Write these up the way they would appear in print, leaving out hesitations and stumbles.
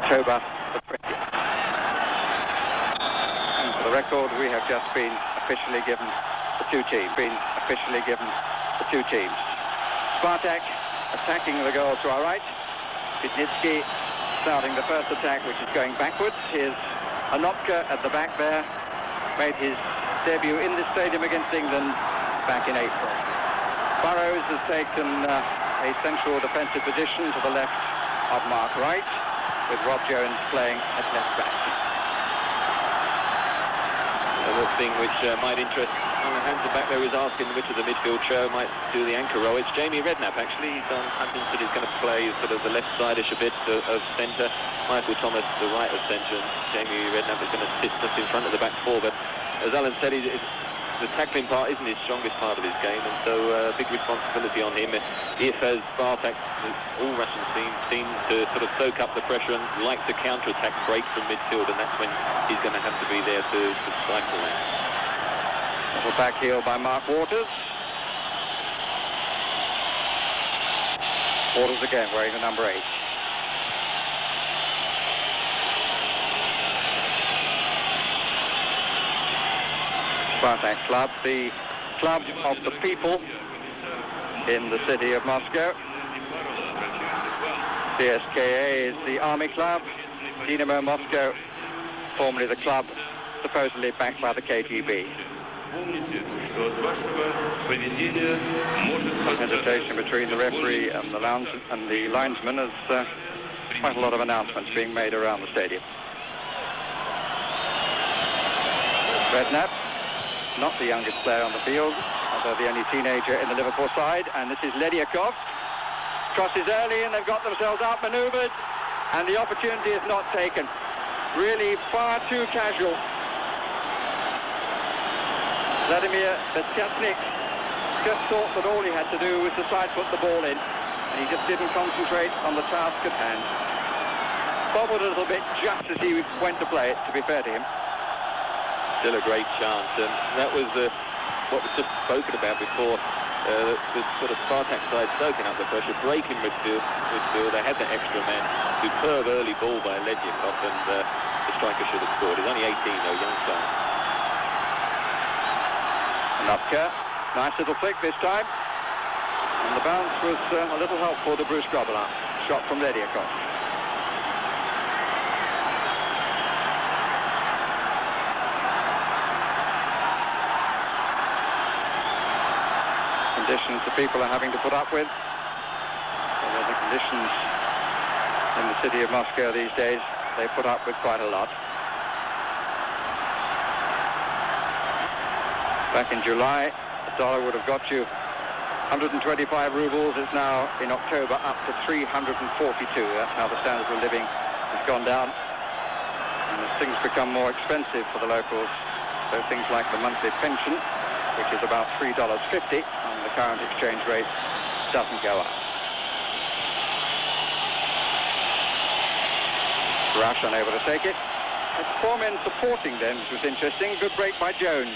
October the 20th. And for the record, we have just been officially given the two teams. Spartak attacking the goal to our right. Pitnitsky starting the first attack, which is going backwards. Here's Anotka at the back there. Made his debut in this stadium against England back in April. Burrows has taken a central defensive position to the left of Mark Wright, with Rob Jones playing at left back. The thing which might interest Alan Hansen back there is asking which of the midfield trio might do the anchor role. It's Jamie Redknapp actually. Hansen said he's going to play sort of the left side-ish a bit of centre. Michael Thomas the right of centre, and Jamie Redknapp is going to sit just in front of the back four. But as Alan said, the tackling part isn't his strongest part of his game, and so big responsibility on him. If, as Spartak, all Russian teams seem to sort of soak up the pressure and like to counter-attack, break from midfield, and that's when he's going to have to be there to stifle that. Little back heel by Mark Waters. Waters again wearing the number 8. Spartak Club, the club of the people in the city of Moscow. CSKA is the army club. Dynamo Moscow, formerly the club supposedly backed by the KGB. Hesitation between the referee and the linesman as quite a lot of announcements being made around the stadium. Redknapp, not the youngest player on the field, although the only teenager in the Liverpool side, and this is Ledyakov. Crosses early and they've got themselves outmanoeuvred, and the opportunity is not taken. Really far too casual. Vladimir Beshchastnych just thought that all he had to do was to side foot the ball in, and he just didn't concentrate on the task at hand. Bobbled a little bit just as he went to play it, to be fair to him. Still a great chance, and that was what was just spoken about before. The sort of Spartak side soaking up the pressure, breaking midfield. They had the extra man. Superb early ball by Ledyakov, and the striker should have scored. He's only 18 though, young son. Anotka, nice little flick this time, and the bounce was a little helpful to Bruce Grobbelaar. Shot from Ledyakov. Conditions the people are having to put up with. Well, the conditions in the city of Moscow these days, they put up with quite a lot. Back in July, the dollar would have got you 125 rubles. It's now, in October, up to 342. That's how the standard of living has gone down. And as things become more expensive for the locals, so things like the monthly pension, which is about $3.50 on the current exchange rate, doesn't go up. Rush unable to take it. Had 4 men supporting them, which was interesting. Good break by Jones.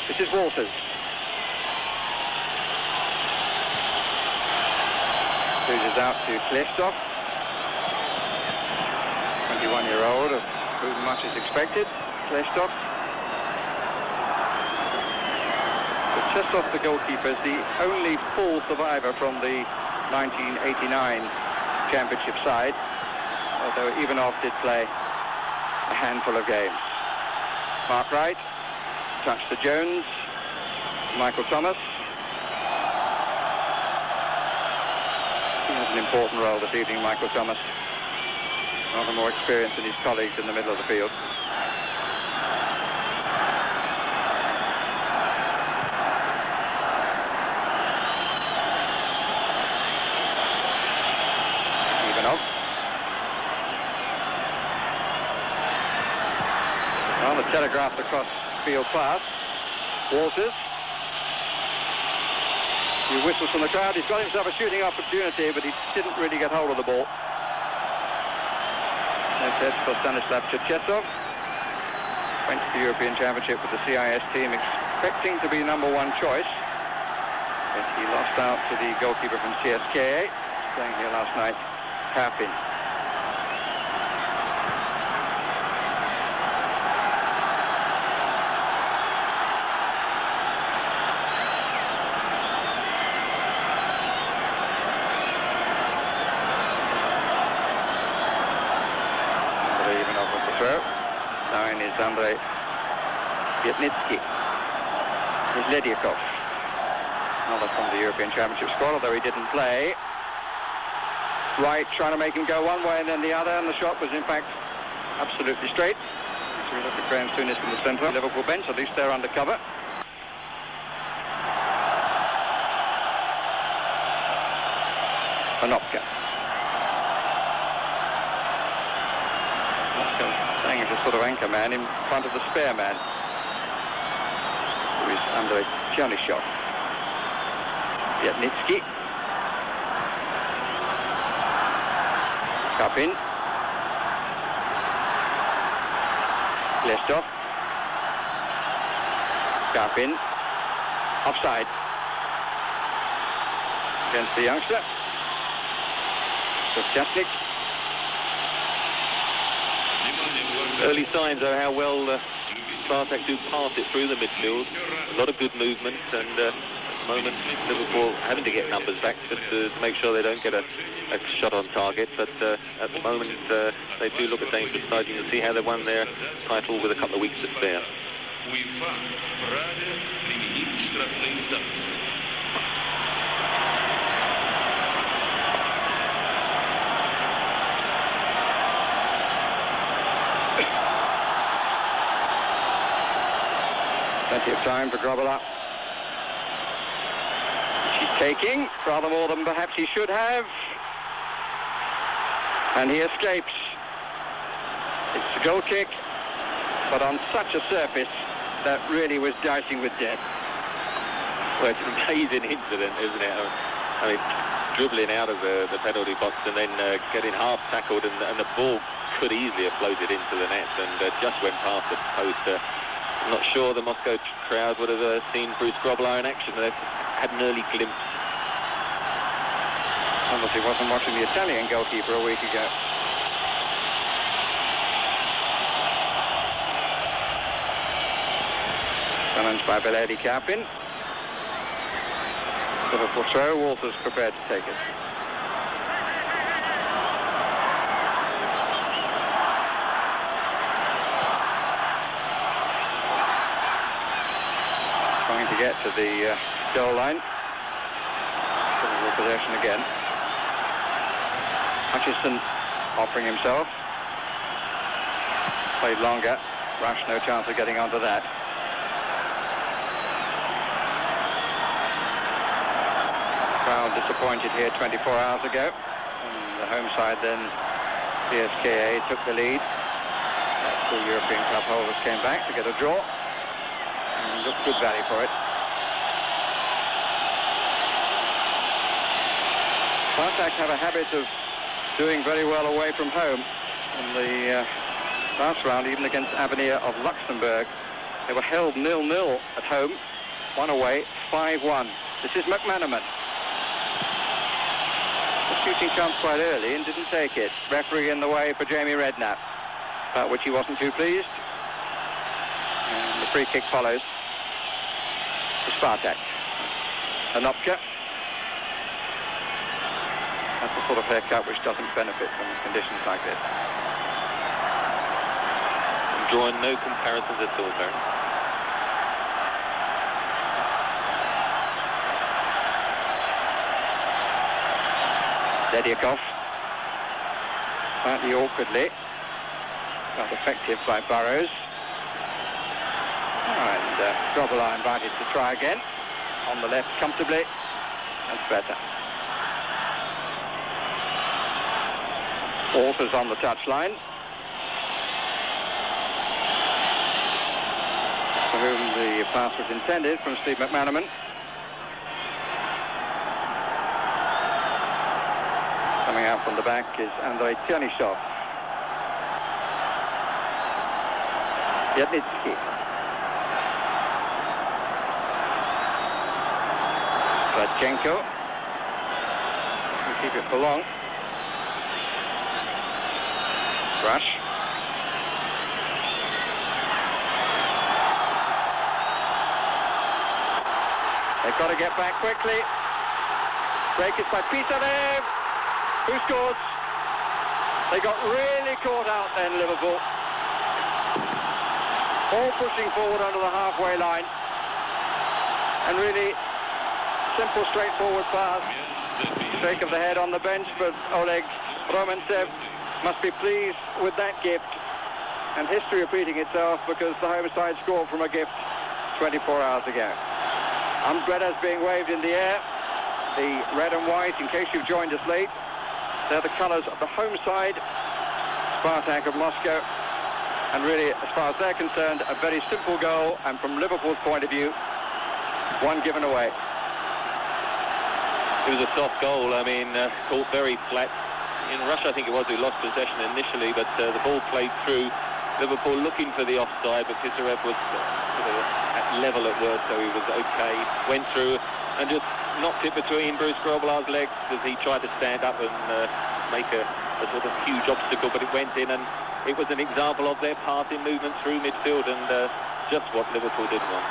This is Walters. Loses out to Hlestov, 21-year-old, of whom much is expected. Hlestov. Черчесов, the goalkeeper, is the only full survivor from the 1989 championship side, although Ivanoff did play a handful of games. Mark Wright, touch to Jones, Michael Thomas. He has an important role this evening, Michael Thomas. Rather more experience than his colleagues in the middle of the field. Ivanoff. Well, the telegraphed across field pass. Walters. He whistles from the crowd. He's got himself a shooting opportunity, but he didn't really get hold of the ball. No set for Stanislav Черчесов. Went to the European Championship with the CIS team, expecting to be number 1 choice. But he lost out to the goalkeeper from CSKA, playing here last night, Karpin. throw. Now in is Andrei Yetnitsky. Is Ledyakov. Another from the European Championship squad, although he didn't play. Right, trying to make him go one way and then the other, and the shot was in fact absolutely straight. So we look at Graham Souness in the centre. Liverpool bench, at least they're under cover. Anopka. Staying as a sort of anchor man in front of the spare man, who is Andrei Chernyshov. Yetnitsky. Kapin. Hlestoff. Kapin. Offside. Against the youngster. Chesnik. Early signs of how well Spartak do pass it through the midfield. A lot of good movement, and at the moment Liverpool having to get numbers back just to make sure they don't get a shot on target. But at the moment they do look a dangerous side. You can see how they won their title with a couple of weeks to spare. Plenty of time for Grobbelaar. She's taking rather more than perhaps he should have. And he escapes. It's a goal kick, but on such a surface that really was dicing with death. Well, it's an amazing incident, isn't it? I mean, dribbling out of the penalty box and then getting half tackled, and the ball could easily have floated into the net and just went past the post. I'm not sure the Moscow crowd would have seen Bruce Grobbelaar in action. They've had an early glimpse. Obviously wasn't watching the Italian goalkeeper a week ago. Challenged by Beledi Kapin. Liverpool throw. Walters prepared to take it. Trying to get to the goal line. Liverpool possession again. Hutchison offering himself. Played longer. Rush, no chance of getting onto that. Crowd disappointed here 24 hours ago. And the home side then, CSKA, took the lead. That's the European Cup holders came back to get a draw. And looked good value for it. Spartak have a habit of doing very well away from home. In the last round, even against Avenir of Luxembourg, they were held 0-0 at home, one away, 5-1. This is McManaman. A shooting chance quite early and didn't take it. Referee in the way for Jamie Redknapp, about which he wasn't too pleased. And the free kick follows for Spartak. Anopka. That's the sort of haircut which doesn't benefit from conditions like this. I'm drawing no comparisons at all, Baron. Ledyakov, slightly awkwardly, but effective by Burrows. And Grobbelaar invited to try again. On the left comfortably. That's better. Walters on the touchline. For whom the pass was intended from Steve McManaman. Coming out from the back is Andrei Chernyshov. Yetnitsky. Radchenko. Keep it for long. Rush. They've got to get back quickly. Break is by Pisaref. Who scores? They got really caught out then, Liverpool. all pushing forward under the halfway line. And really simple, straightforward pass. Shake of the head on the bench, but Oleg Romancev must be pleased with that gift. And history repeating itself because the home side scored from a gift 24 hours ago. Umbrellas being waved in the air. The red and white, in case you've joined us late, they're the colours of the home side, Spartak of Moscow. And really, as far as they're concerned, a very simple goal, and from Liverpool's point of view, one given away. It was a soft goal. I mean, caught very flat. In Russia, I think it was, who lost possession initially, but the ball played through. Liverpool looking for the offside, but Pисarев was sort of at level at worst, so he was okay. Went through and just knocked it between Bruce Grobbelaar's legs as he tried to stand up and make a sort of huge obstacle, but it went in, and it was an example of their passing movement through midfield, and just what Liverpool didn't want.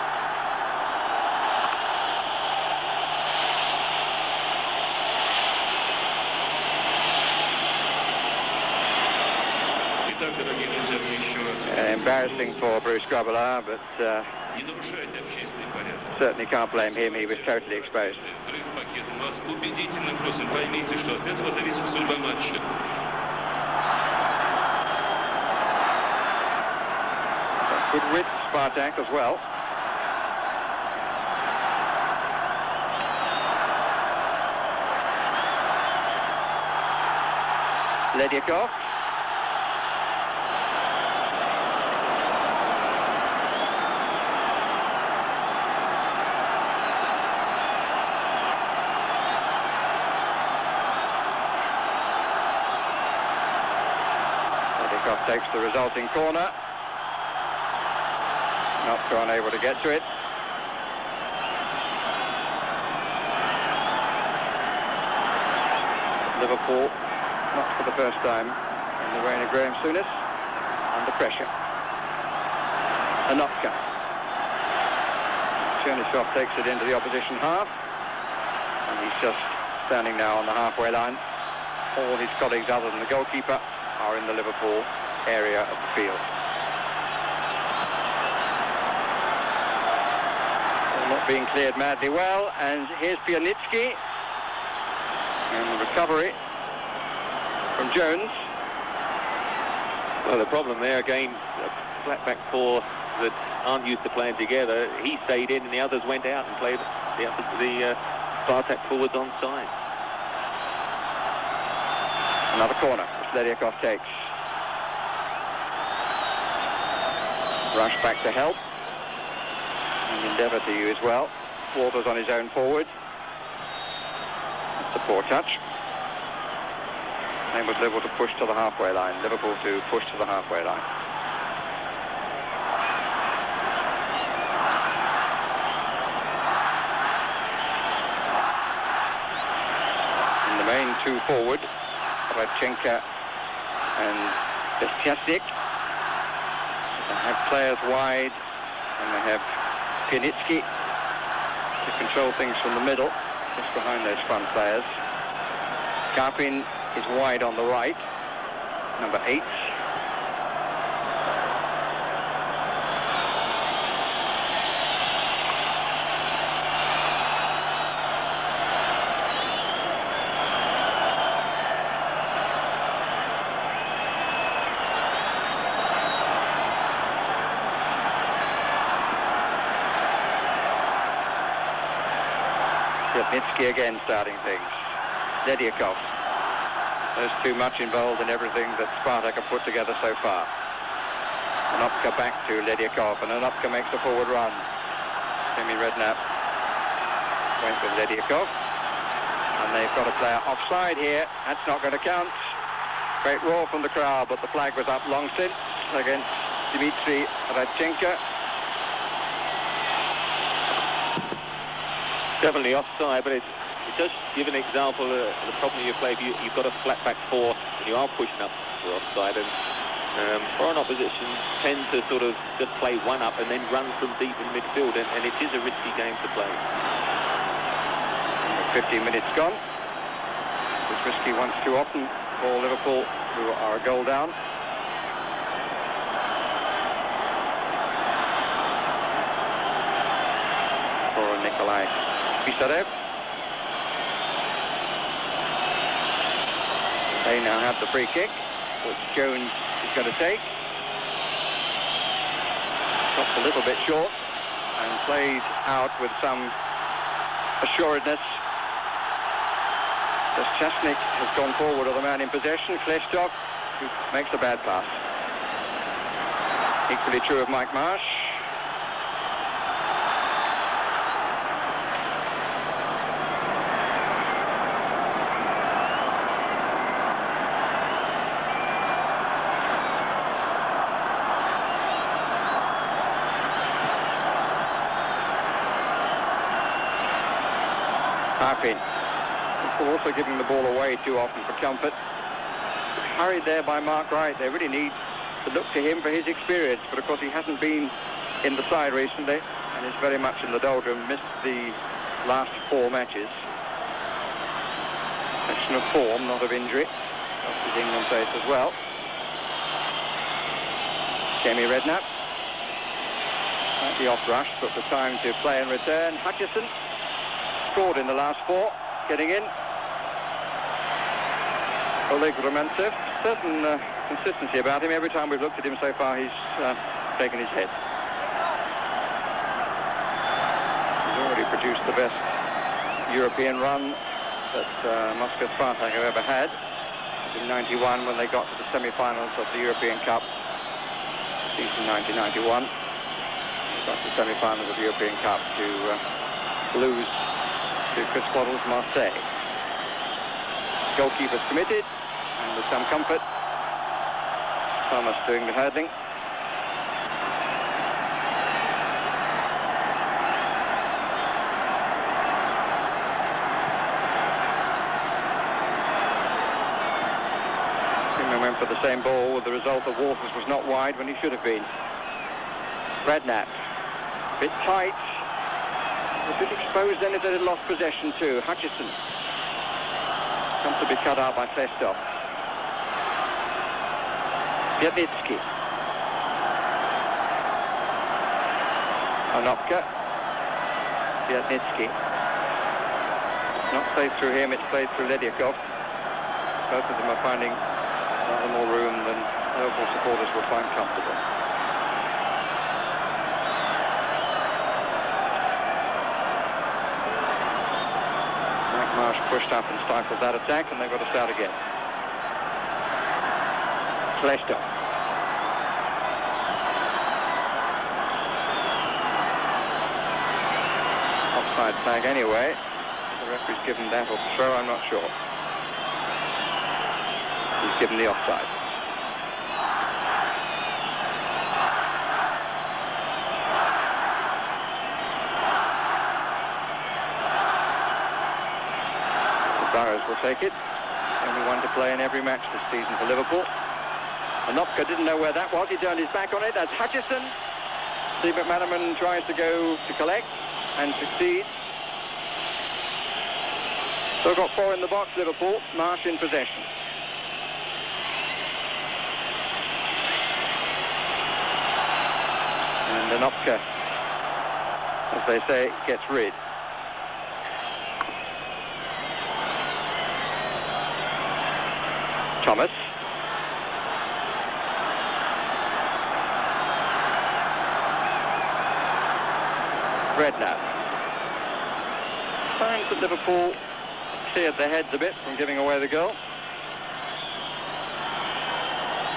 Embarrassing for Bruce Grobbelaar, but certainly can't blame him. He was totally exposed. Good width, Spartak as well. Ledyakov. Takes the resulting corner. Not so unable to get to it. Liverpool, not for the first time in the reign of Graham Souness, under pressure. Anopka. Черчесов takes it into the opposition half, and he's just standing now on the halfway line. All his colleagues other than the goalkeeper are in the Liverpool area of the field. Not being cleared madly well, and here's Pianitsky, and the recovery from Jones. Well, the problem there, again, a flat back four that aren't used to playing together. He stayed in and the others went out and played the Spartak forwards on side. Another corner, which Ledyakov takes. Rush back to help. And endeavour to use well. Walters on his own forward. That's a poor touch. And was Liverpool to push to the halfway line. Liverpool to push to the halfway line. And the main two forward, Radchenka and Beshchastnych. They have players wide, and they have Pianitsky to control things from the middle, just behind those front players. Karpin is wide on the right, number 8. Nitsky again starting things. Ledyakov. There's too much involved in everything that Spartak have put together so far. Anopka back to Ledyakov, and Anopka makes a forward run. Semi Redknapp went with Ledyakov, and they've got a player offside here. That's not going to count. Great roar from the crowd, but the flag was up long since against Dmitry Radchenka. Definitely offside, but it does give an example of the problem you play if you've got a flat back four and you are pushing up for offside, and foreign opposition tend to sort of just play one up and then run from deep in midfield, and it is a risky game to play. 15 minutes gone. It's risky once too often for Liverpool, who are a goal down. Nikolai Pisarев. They now have the free kick, which Jones is going to take. Stops a little bit short and plays out with some assuredness. Beschastnych has gone forward with the man in possession, Hlestow, who makes a bad pass. Equally true of Mike Marsh. Harpin. Also giving the ball away too often for comfort. Hurried there by Mark Wright. They really need to look to him for his experience, but of course he hasn't been in the side recently and is very much in the doldrum. Missed the last 4 matches. Question of form, not of injury. That's his England place as well. Jamie Redknapp. The off rush, but the time to play and return. Hutchison scored in the last 4, getting in. Oleg Romancev, certain consistency about him. Every time we've looked at him so far, he's taken his head. He's already produced the best European run that Moscow Spartak have ever had. In 91, when they got to the semi-finals of the European Cup, season 1991. They got to the semi-finals of the European Cup to lose to Chris Waddle's Marseille. Goalkeeper's committed, and with some comfort, Thomas doing the hurdling. He went for the same ball, with the result that Walters was not wide when he should have been. Redknapp, a bit tight, a bit exposed then if they had lost possession too. Hutchison comes to be cut out by Hlestow. Piatnitsky. Onopka. Piatnitsky. It's not played through him, it's played through Ledyakov. Both of them are finding rather more room than local supporters will find comfortable. Marsh pushed up and stifled that attack, and they've got to start again. Hlestow. Offside flag anyway. The referee's given that or throw, I'm not sure. He's given the offside. Will take it. Only one to play in every match this season for Liverpool. Onopka didn't know where that was. He turned his back on it. That's Hutchison. Steve McManaman tries to go to collect and succeeds. So got 4 in the box, Liverpool. Marsh in possession. And Onopka, as they say, gets rid. Thomas. Redknapp. Signs that Liverpool cleared their heads a bit from giving away the goal.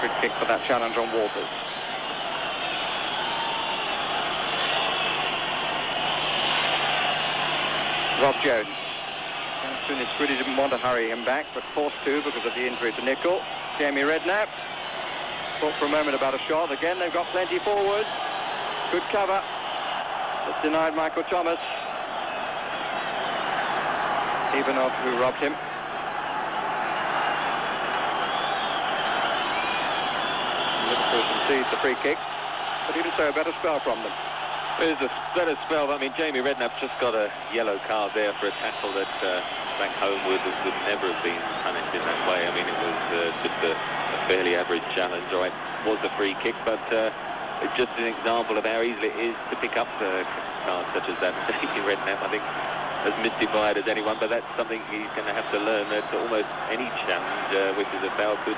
Good kick for that challenge on Walters. Rob Jones. As really didn't want to hurry him back, but forced to because of the injury to Nicol. Jamie Redknapp. Thought for a moment about a shot. Again, they've got plenty forward. Good cover. That's denied Michael Thomas. Ivanoff, who robbed him. Liverpool concedes the free kick, but even so, a better spell from them. There's a better spell. I mean, Jamie Redknapp just got a yellow card there for a tackle that back home would never have been punished in that way. I mean, it was just a fairly average challenge. All right, was a free kick, but just an example of how easy it is to pick up the cards such as that. Jamie Redknapp, I think, as mystified as anyone, but that's something he's going to have to learn, that almost any challenge which is a foul could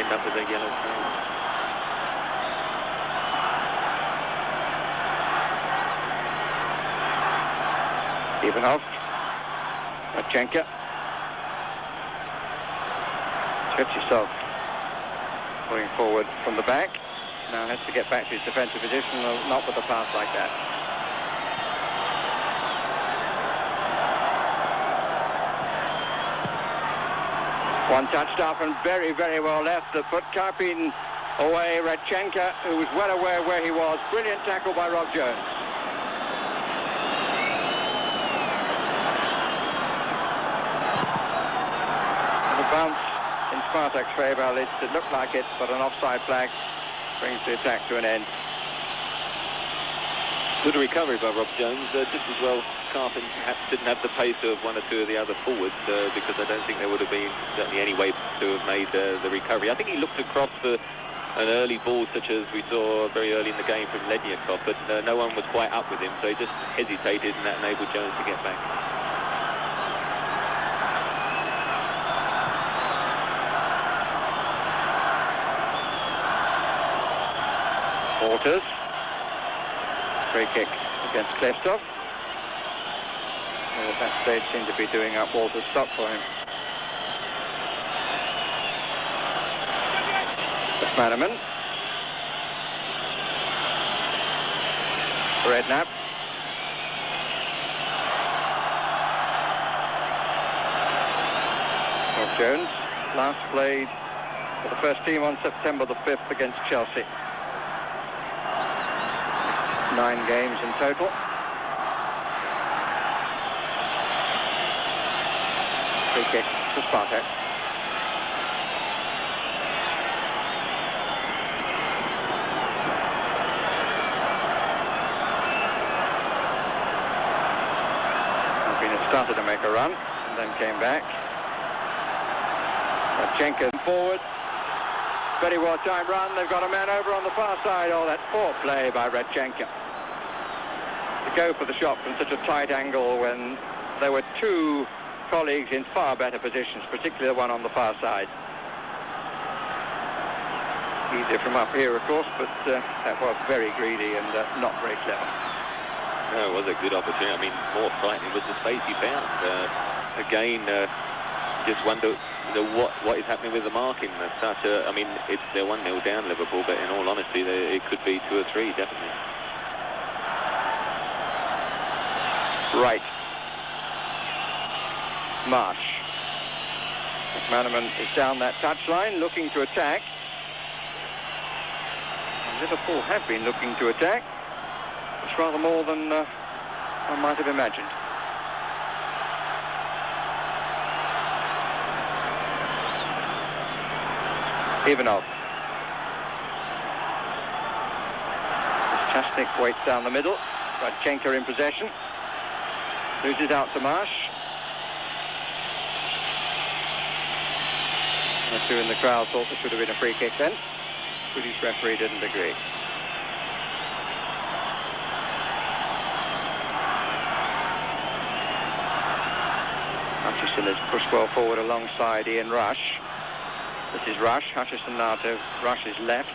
end up with a yellow card. Ivanoff, Radchenka, Черчесов going forward from the back, now has to get back to his defensive position, not with a pass like that. One touched off and very, very well left, but Karpin away. Radchenka, who was well aware where he was. Brilliant tackle by Rob Jones. Bounce in Spartak's favour, at least it looked like it, but an offside flag brings the attack to an end. Good recovery by Rob Jones, just as well. Carpin perhaps didn't have the pace of one or two of the other forwards, because I don't think there would have been certainly any way to have made the recovery. I think he looked across for an early ball such as we saw very early in the game from Lednyakov, but no one was quite up with him, so he just hesitated, and that enabled Jones to get back. Walters, free kick against Hlestov. At that stage seemed to be doing up Walters' stop for him. McManaman. Redknapp. Rob Jones last played for the first team on September the 5th against Chelsea. 9 games in total. Free kick to Spartak. Albina started to make a run and then came back. Radchenka forward. Very well timed run. They've got a man over on the far side. Oh, that poor play by Radchenka. To go for the shot from such a tight angle when there were two colleagues in far better positions, particularly the one on the far side. Easier from up here, of course, but that was very greedy and not very clever. No, it was a good opportunity. I mean, more frightening was the space he found. Again, just wonder what is happening with the marking. I mean, they're 1-0 down, Liverpool, but in all honesty, it could be 2 or 3, definitely. Right. Marsh. McManaman is down that touchline, looking to attack. And Liverpool have been looking to attack. It's rather more than I might have imagined. Ivanoff. Beschastnych waits down the middle. Radchenka in possession. Loses out to Marsh. The two in the crowd thought there should have been a free kick then. British referee didn't agree. Hutchison is pushed well forward alongside Ian Rush. This is Rush. Hutchison now to Rush's left.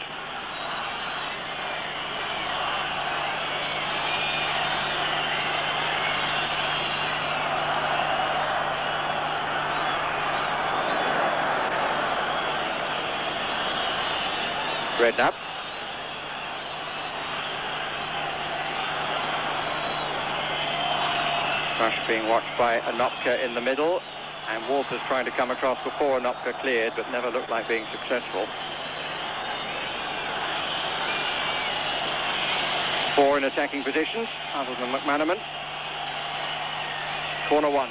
Redknapp. Rush being watched by Anopka in the middle, and Walters trying to come across before Anopka cleared, but never looked like being successful. 4 in attacking positions, other than McManaman. Corner 1.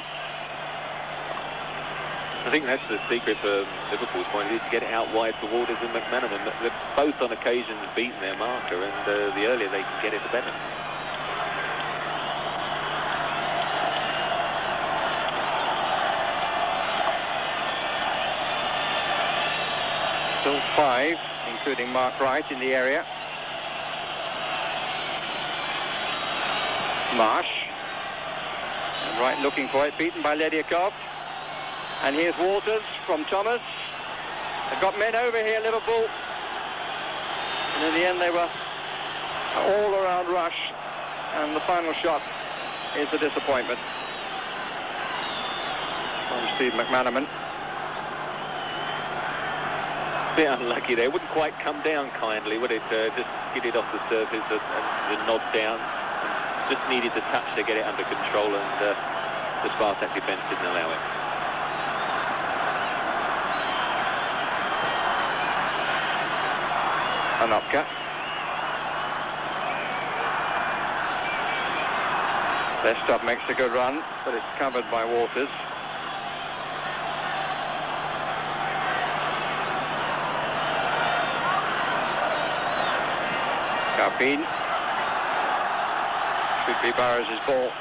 I think that's the secret for Liverpool's point of view, to get it out wide for Walters and McManaman. They've both on occasions beaten their marker, and the earlier they can get it, the better. Still 5, including Mark Wright in the area. Marsh. And right looking for it, beaten by Ledyakov. And here's Walters from Thomas. They've got men over here, Liverpool. And in the end they were all around rush. And the final shot is a disappointment from Steve McManaman. Bit unlucky there. Wouldn't quite come down kindly, would it? Just skidded off the surface and nod down. Just needed the touch to get it under control, and the Spartak defence didn't allow it. Anopka. Hlestov makes a good run, but it's covered by Walters. Karpin. Should be Burrows' ball.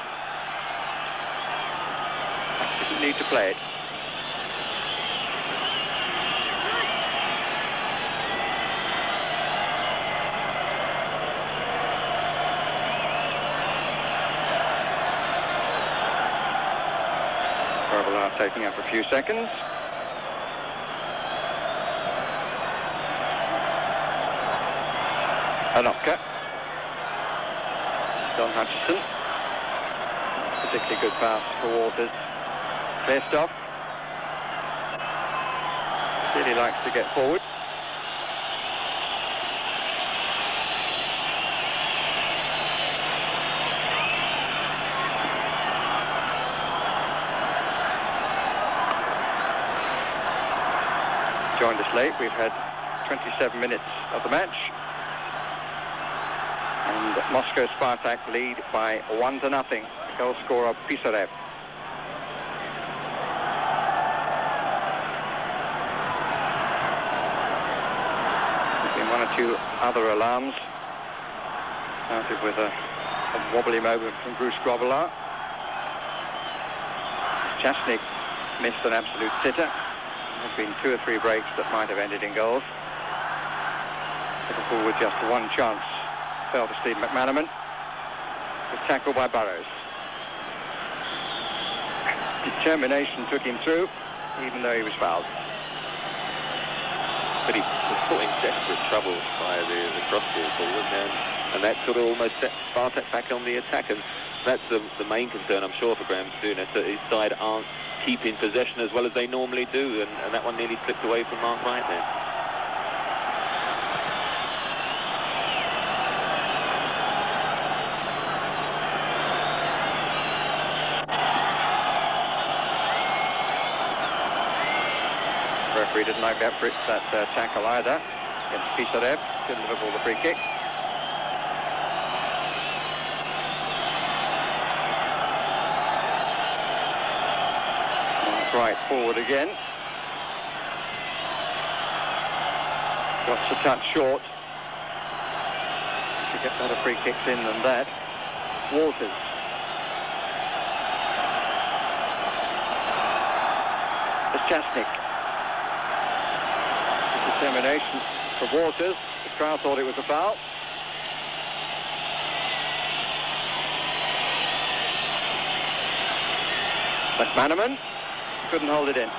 Didn't need to play it. Taking up a few seconds. Anopka. Don Hutchison. Particularly good pass for Walters. Hlestov. Really likes to get forward. Joined us late. We've had 27 minutes of the match, and Moscow Spartak lead by 1-0. Goal scorer Pисарев. There's been one or two other alarms. Started with a wobbly moment from Bruce Grobbelaar. Chasnik missed an absolute sitter. There's been 2 or 3 breaks that might have ended in goals. Liverpool with just one chance fell to Steve McManaman. Was tackled by Burrows. Determination took him through, even though he was fouled. But he was put in desperate trouble by the cross-ball forward, and that sort of almost set Spartak back on the attack. And that's the main concern, I'm sure, for Graham Souness, that his side aren't keeping possession as well as they normally do, and that one nearly slipped away from Mark Wright there. The referee didn't like that tackle either against Pисarев. Give Liverpool the free kick. Right forward again. Got a touch short. Should get better free kicks in than that. Walters. Beshchastnik. Determination for Walters. The crowd thought it was a foul. McManaman couldn't hold it in.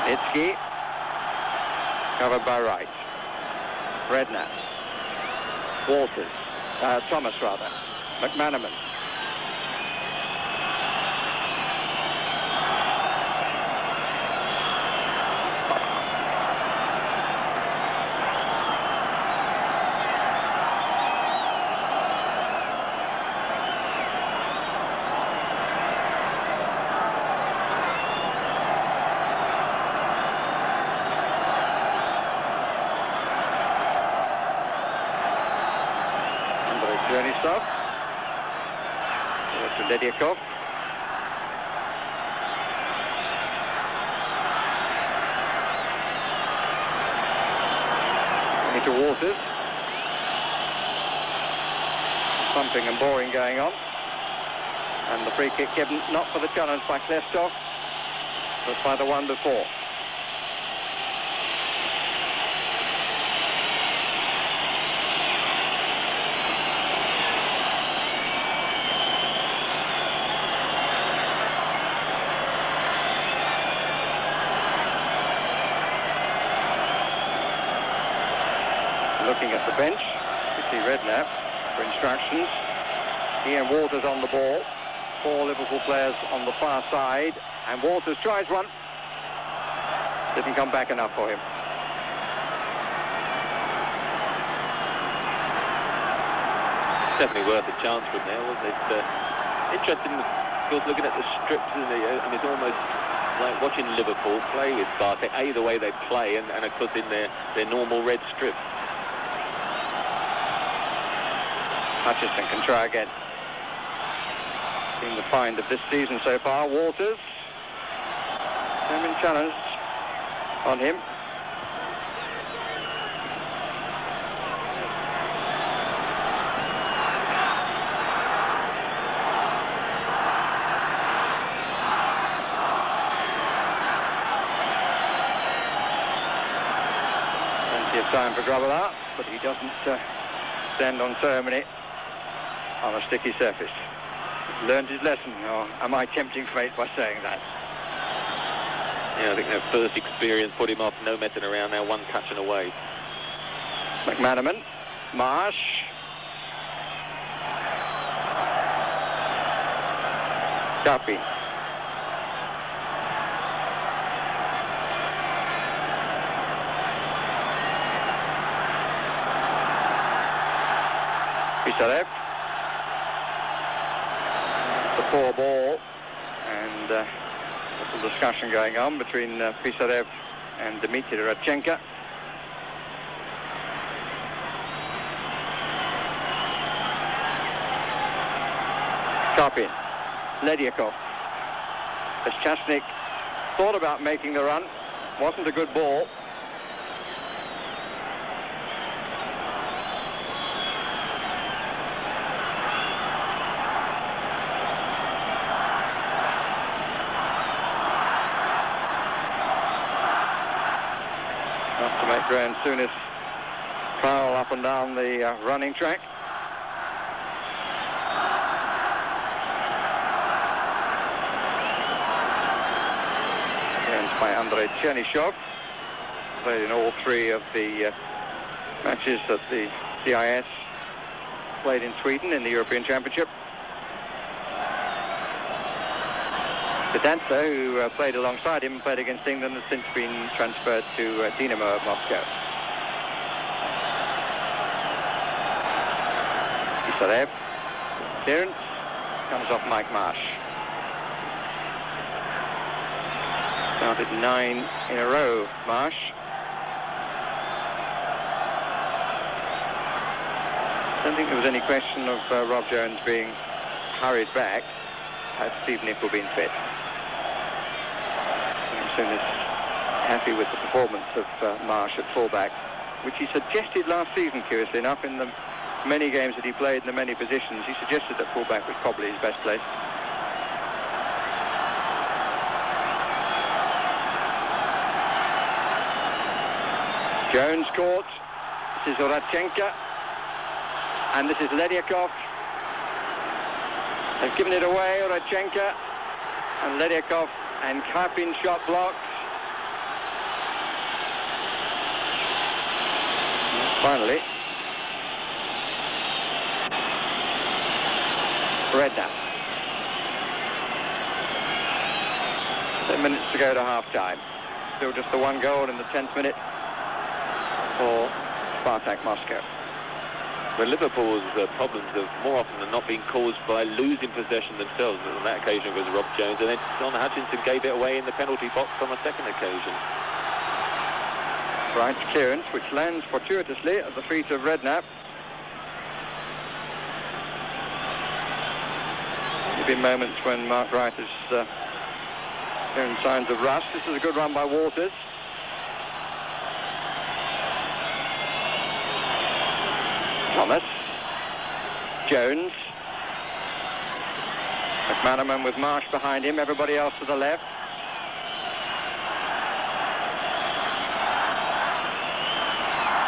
Nitsky, covered by Wright. Redknapp. Walters. Thomas, rather. McManaman. to Ledyakov. To Walters. Thumping and boring going on. And the free kick given not for the challenge by Hlestov, but by the one before. Looking at the bench, particularly Redknapp, for instructions. Ian Walters on the ball. 4 Liverpool players on the far side. And Walters tries one. Didn't come back enough for him. Definitely worth a chance from there, wasn't it? Interesting, of course, looking at the strips, isn't it? I mean, it's almost like watching Liverpool play with Spартак. The way they play, and of course in their normal red strips. Hutchison can try again. Been the find of this season so far. Walters. Been challenged on him. Plenty of time for Grobbelaar, but he doesn't stand on ceremony on a sticky surface. Learned his lesson, or am I tempting fate by saying that? Yeah, I think that first experience put him off. No messing around now, one touch and away. McManaman, Marsh. Duffy. Pисарев. The poor ball, and a little discussion going on between Pисарев and Dmitry Radchenko. Karpin, Ledyakov. Beshchastnych thought about making the run, wasn't a good ball. And soon as Karl up and down the running track. And by Andrei Cherchesov. Played in all 3 of the matches that the CIS played in Sweden in the European Championship. Gdansa, who played alongside him, played against England, has since been transferred to Dynamo of Moscow. Pисарев, clearance, comes off Mike Marsh. Started 9 in a row, Marsh. I don't think there was any question of Rob Jones being hurried back had Steve Nicol been fit. Soon is happy with the performance of Marsh at fullback, which he suggested last season, curiously enough, in the many games that he played in the many positions. He suggested that fullback was probably his best place. Jones caught. This is Radchenko, and this is Ledyakov. They've given it away, Radchenko and Ledyakov, and Karpin shot blocked. Finally, Redknapp. 10 minutes to go to half-time. Still just the 1 goal in the 10th minute for Spartak Moscow. Well, Liverpool's problems have more often than not been caused by losing possession themselves. On that occasion it was Rob Jones, and then John Hutchinson gave it away in the penalty box on a second occasion. Right clearance, which lands fortuitously at the feet of Redknapp. been moments when Mark Wright has shown signs of rust. This is a good run by Walters. Thomas. Jones. McManaman with Marsh behind him, everybody else to the left.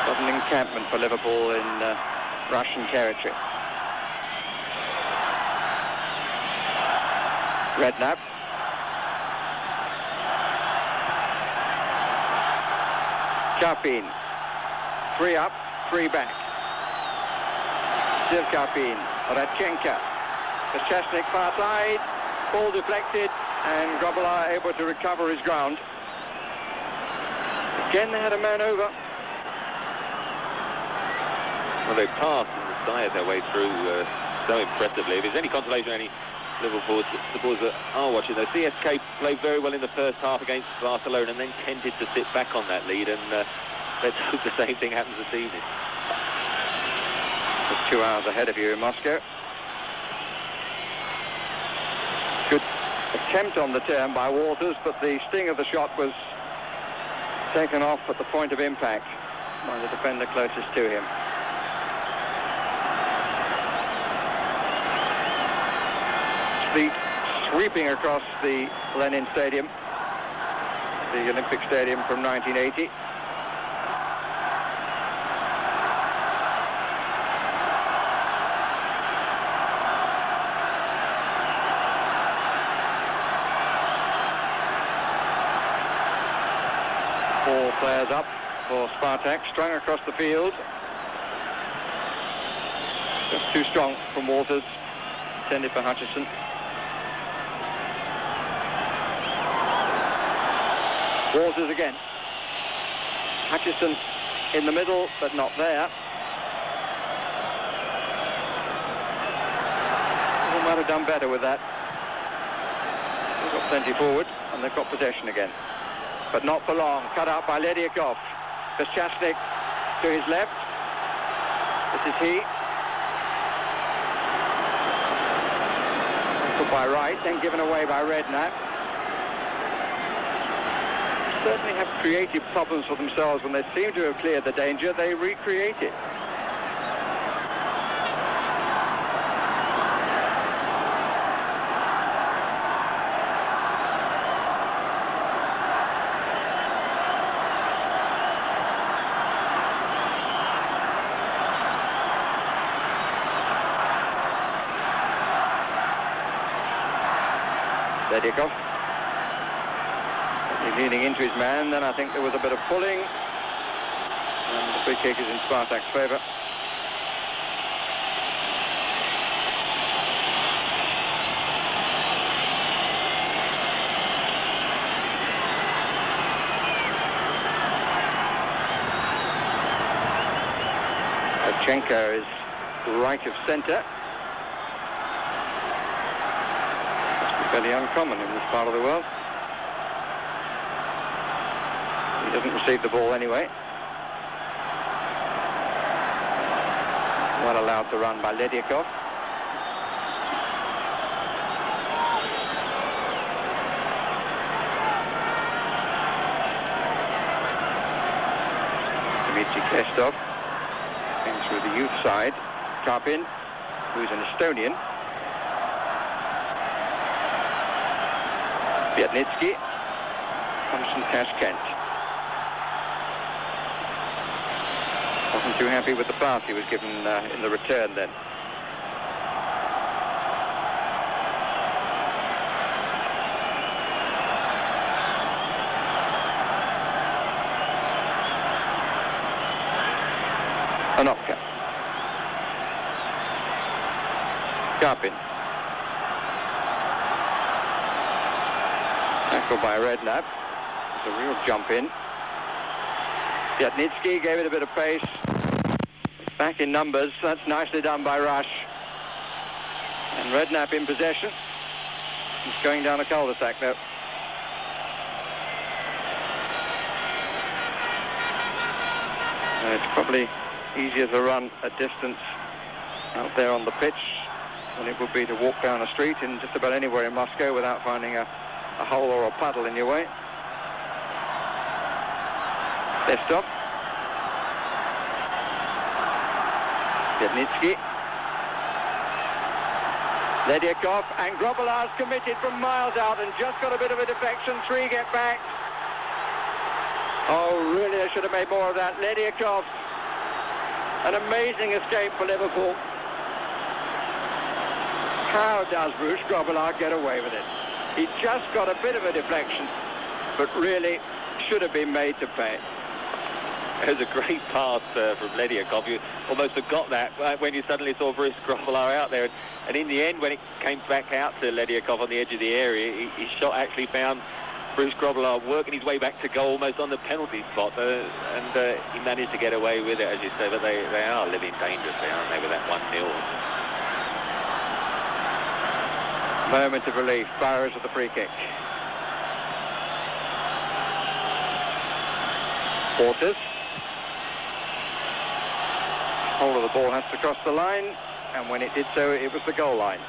Sudden encampment for Liverpool in Russian territory. Redknapp. Karpin. 3 up, 3 back. Still Karpin. Radchenka. Beshchastnych far side. Ball deflected, and Grobbelaar able to recover his ground. Again, they had a man over. Well, they passed and decided their way through so impressively. If there's any consolation, any Liverpool supporters that are watching, though, CSK played very well in the first half against Barcelona and then tended to sit back on that lead, and let's hope the same thing happens this evening. Just 2 hours ahead of you in Moscow. Good attempt on the turn by Walters, but the sting of the shot was taken off at the point of impact by the defender closest to him. Fleet sweeping across the Lenin Stadium, the Olympic Stadium from 1980. Four players up for Spartak, strung across the field. Just too strong from Walters, intended for Hutchison. Walters again. Hutchison in the middle, but not there. They might have done better with that. They've got plenty forward, and they've got possession again. But not for long. Cut out by Ledyakov. Beshchastnych to his left. This is he. Put by Wright, then given away by Redknapp. Certainly have created problems for themselves when they seem to have cleared the danger. They recreate it. Ledyakov. Leaning into his man, then I think there was a bit of pulling, and the free kick is in Spartak's favour. Radchenka is right of centre. Must be fairly uncommon in this part of the world. He doesn't receive the ball anyway. Well allowed to run by Ledyakov. Dmitry Hlestov in through the youth side. Karpin, who's an Estonian. Vietnitsky comes from Tashkent. Wasn't too happy with the pass he was given in the return then. Anopka. Karpin. Tackled by Redknapp. It's a real jump in. Vietnitsky gave it a bit of pace. Back in numbers. That's nicely done by Rush. And Redknapp in possession. He's going down a cul-de-sac though. It's probably easier to run a distance out there on the pitch than it would be to walk down a street in just about anywhere in Moscow without finding a hole or a puddle in your way. Hlestov. Piatnitsky. Ledyakov, and Grobbelaar's committed from miles out and just got a bit of a deflection. 3 get back. Oh, really, they should have made more of that. Ledyakov, an amazing escape for Liverpool. How does Bruce Grobbelaar get away with it? He just got a bit of a deflection, but really should have been made to pay. It was a great pass from Ledyakov. You almost forgot that when you suddenly saw Bruce Grobbelaar out there. And in the end, when it came back out to Ledyakov on the edge of the area, his shot actually found Bruce Grobbelaar working his way back to goal almost on the penalty spot. And he managed to get away with it, as you say. But they are living dangerously, aren't they, with that 1-0. Moment of relief. Barrows with the free kick. Waters. Hold of the ball has to cross the line, and when it did so, it was the goal line.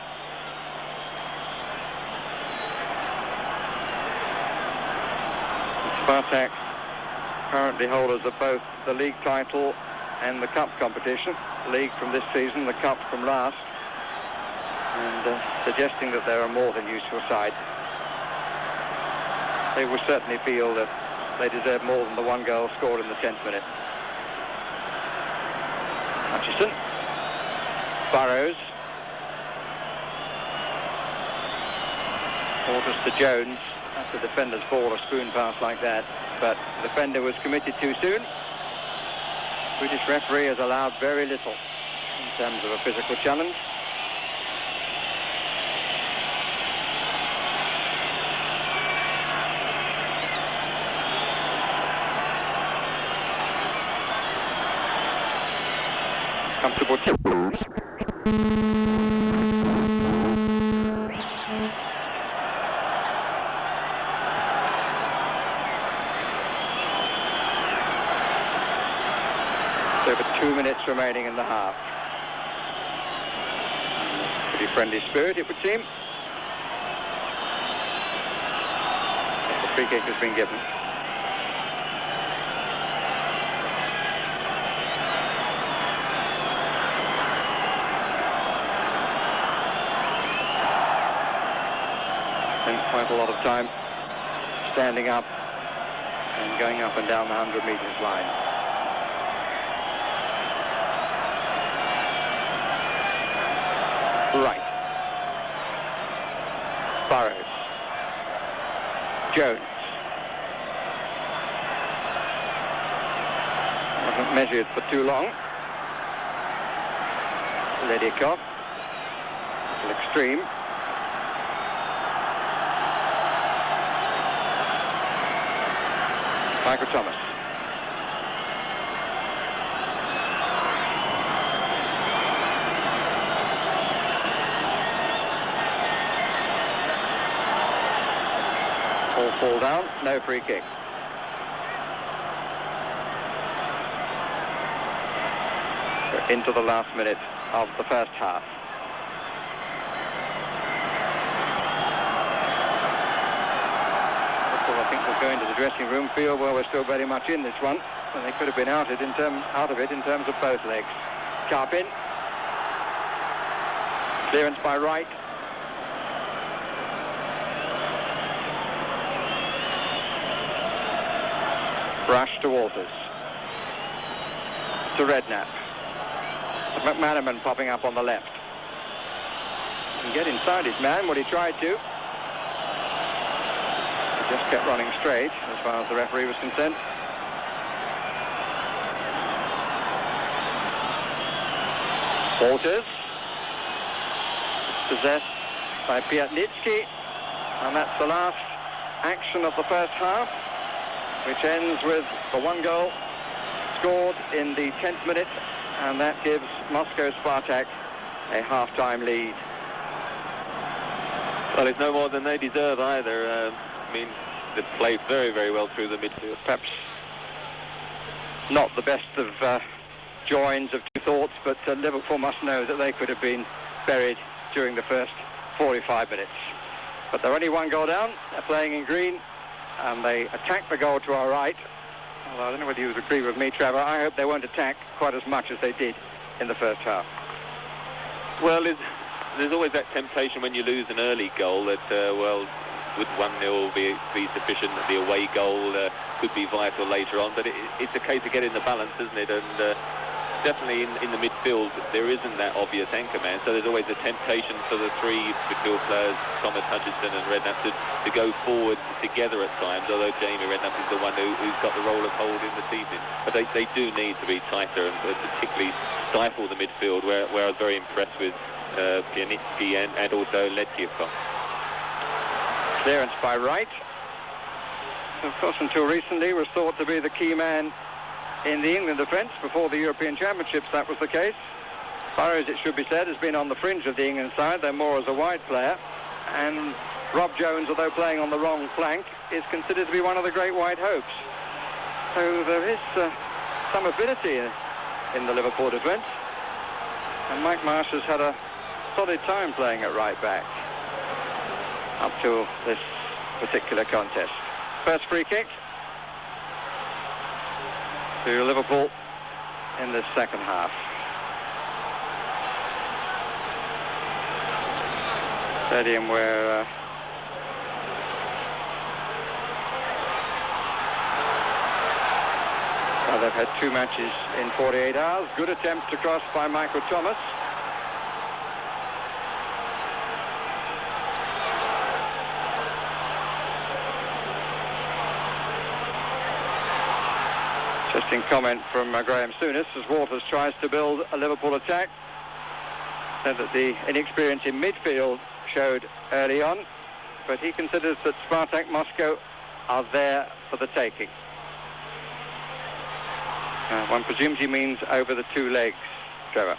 Spartak, currently holders of both the league title and the cup competition. The league from this season, the cup from last, and suggesting that they're a more than useful side. They will certainly feel that they deserve more than the 1 goal scored in the 10th minute. Hutchison. Burrows. Waters to Jones. That's the defender's ball, a spoon pass like that. But the defender was committed too soon. British referee has allowed very little in terms of a physical challenge. Comfortable tip. Over 2 minutes remaining in the half. Pretty friendly spirit, it would seem. The free kick has been given. Quite a lot of time standing up and going up and down the 100 metres line. Right. Burrows. Jones. Wasn't measured for too long. Ledyakov. A little extreme. Michael Thomas. All fall down, no free kick. We're into the last minute of the first half. I think we'll go into the dressing room, feel well we're still very much in this one, and they could have been out of it in terms of both legs. Karpin. Clearance by Wright. Rush to Walters. To Redknapp. McManaman popping up on the left. He can get inside his man, what he tried to. Just kept running straight as far as the referee was concerned. Walters. Possessed by Piatnitsky. And that's the last action of the first half, which ends with the 1 goal scored in the 10th minute, and that gives Moscow Spartak a half-time lead. Well, it's no more than they deserve either. I mean, they've played very, very well through the midfield. Perhaps not the best of joins of two thoughts, but Liverpool must know that they could have been buried during the first 45 minutes. But they're only 1 goal down. They're playing in green, and they attack the goal to our right. Although I don't know whether you would agree with me, Trevor. I hope they won't attack quite as much as they did in the first half. Well, there's always that temptation when you lose an early goal that, well, would 1-0 be sufficient? The away goal could be vital later on, but it's a case of getting the balance, isn't it? And definitely in the midfield there isn't that obvious anchor man, so there's always a temptation for the three midfield players, Thomas, Hutchinson and Redknapp, to go forward together at times, although Jamie Redknapp is the one who's got the role of holding this evening. But they do need to be tighter and particularly stifle the midfield, where I was very impressed with Pianitsky and also Ledkivkov. Clearance by Wright. Of course, until recently was thought to be the key man in the England defence. Before the European Championships, that was the case. Burrows, it should be said, has been on the fringe of the England side, though more as a wide player. And Rob Jones, although playing on the wrong flank, is considered to be one of the great wide hopes. So there is some ability in the Liverpool defence. And Mike Marsh has had a solid time playing at right back up to this particular contest. First free kick to Liverpool in the second half. Stadium where they've had 2 matches in 48 hours. Good attempt to cross by Michael Thomas. Interesting comment from Graham Souness as Walters tries to build a Liverpool attack. Said that the inexperience in midfield showed early on, but he considers that Spartak Moscow are there for the taking. One presumes he means over the 2 legs, Trevor.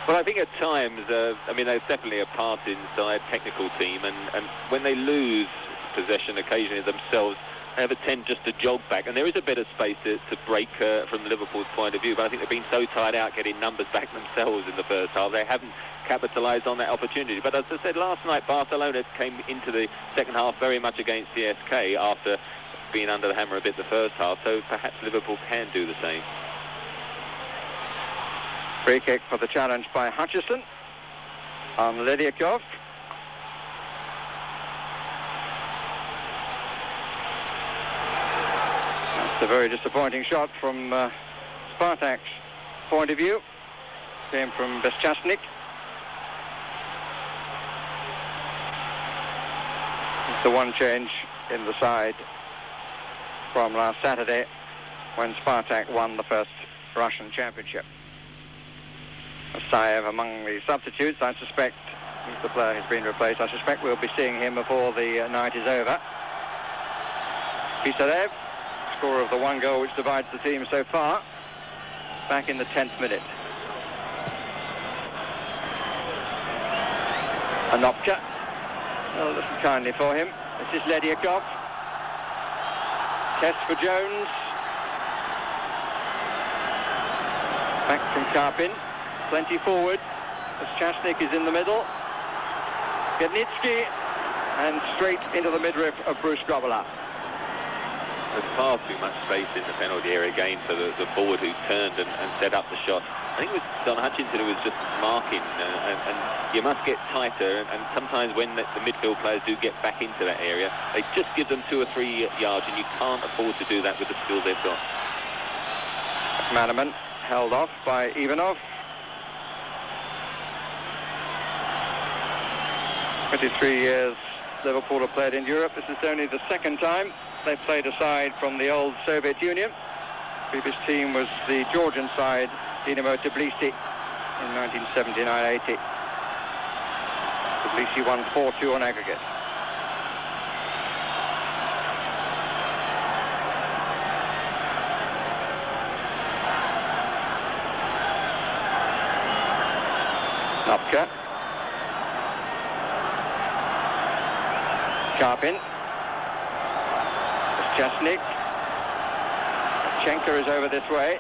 Well, I think at times, I mean, they're definitely a part-inside technical team, and when they lose possession occasionally themselves, they have a tend just to jog back, and there is a bit of space to break from Liverpool's point of view, but I think they've been so tired out getting numbers back themselves in the first half, they haven't capitalised on that opportunity. But as I said last night, Barcelona came into the second half very much against CSK after being under the hammer a bit the first half, so perhaps Liverpool can do the same. Free kick for the challenge by Hutchison on Ledyakov. That's a very disappointing shot from Spartak's point of view. Came from Beshchastnych. It's the one change in the side from last Saturday when Spartak won the first Russian championship. Asayev among the substitutes. I suspect he's the player who's been replaced. I suspect we'll be seeing him before the night is over. Pисarев, scorer of the 1 goal which divides the team so far, back in the 10th minute. Anopka. Well, listen kindly for him. This is Ledyakov. Test for Jones. Back from Karpin. Plenty forward. Beshchastnych is in the middle. Gadnitsky, and straight into the midriff of Bruce Grobbelaar. There's far too much space in the penalty area again for the forward who turned and set up the shot. I think it was Don Hutchinson who was just marking, and you must get tighter, and sometimes when the midfield players do get back into that area, they just give them 2 or 3 yards, and you can't afford to do that with the skills they've got. Manaman held off by Ivanoff. 23 years Liverpool have played in Europe. This is only the 2nd time they've played a side from the old Soviet Union. The previous team was the Georgian side, Dinamo Tbilisi, in 1979-80. Tbilisi won 4-2 on aggregate. Nopka. Karpin. Beshchastnych. Chenka is over this way.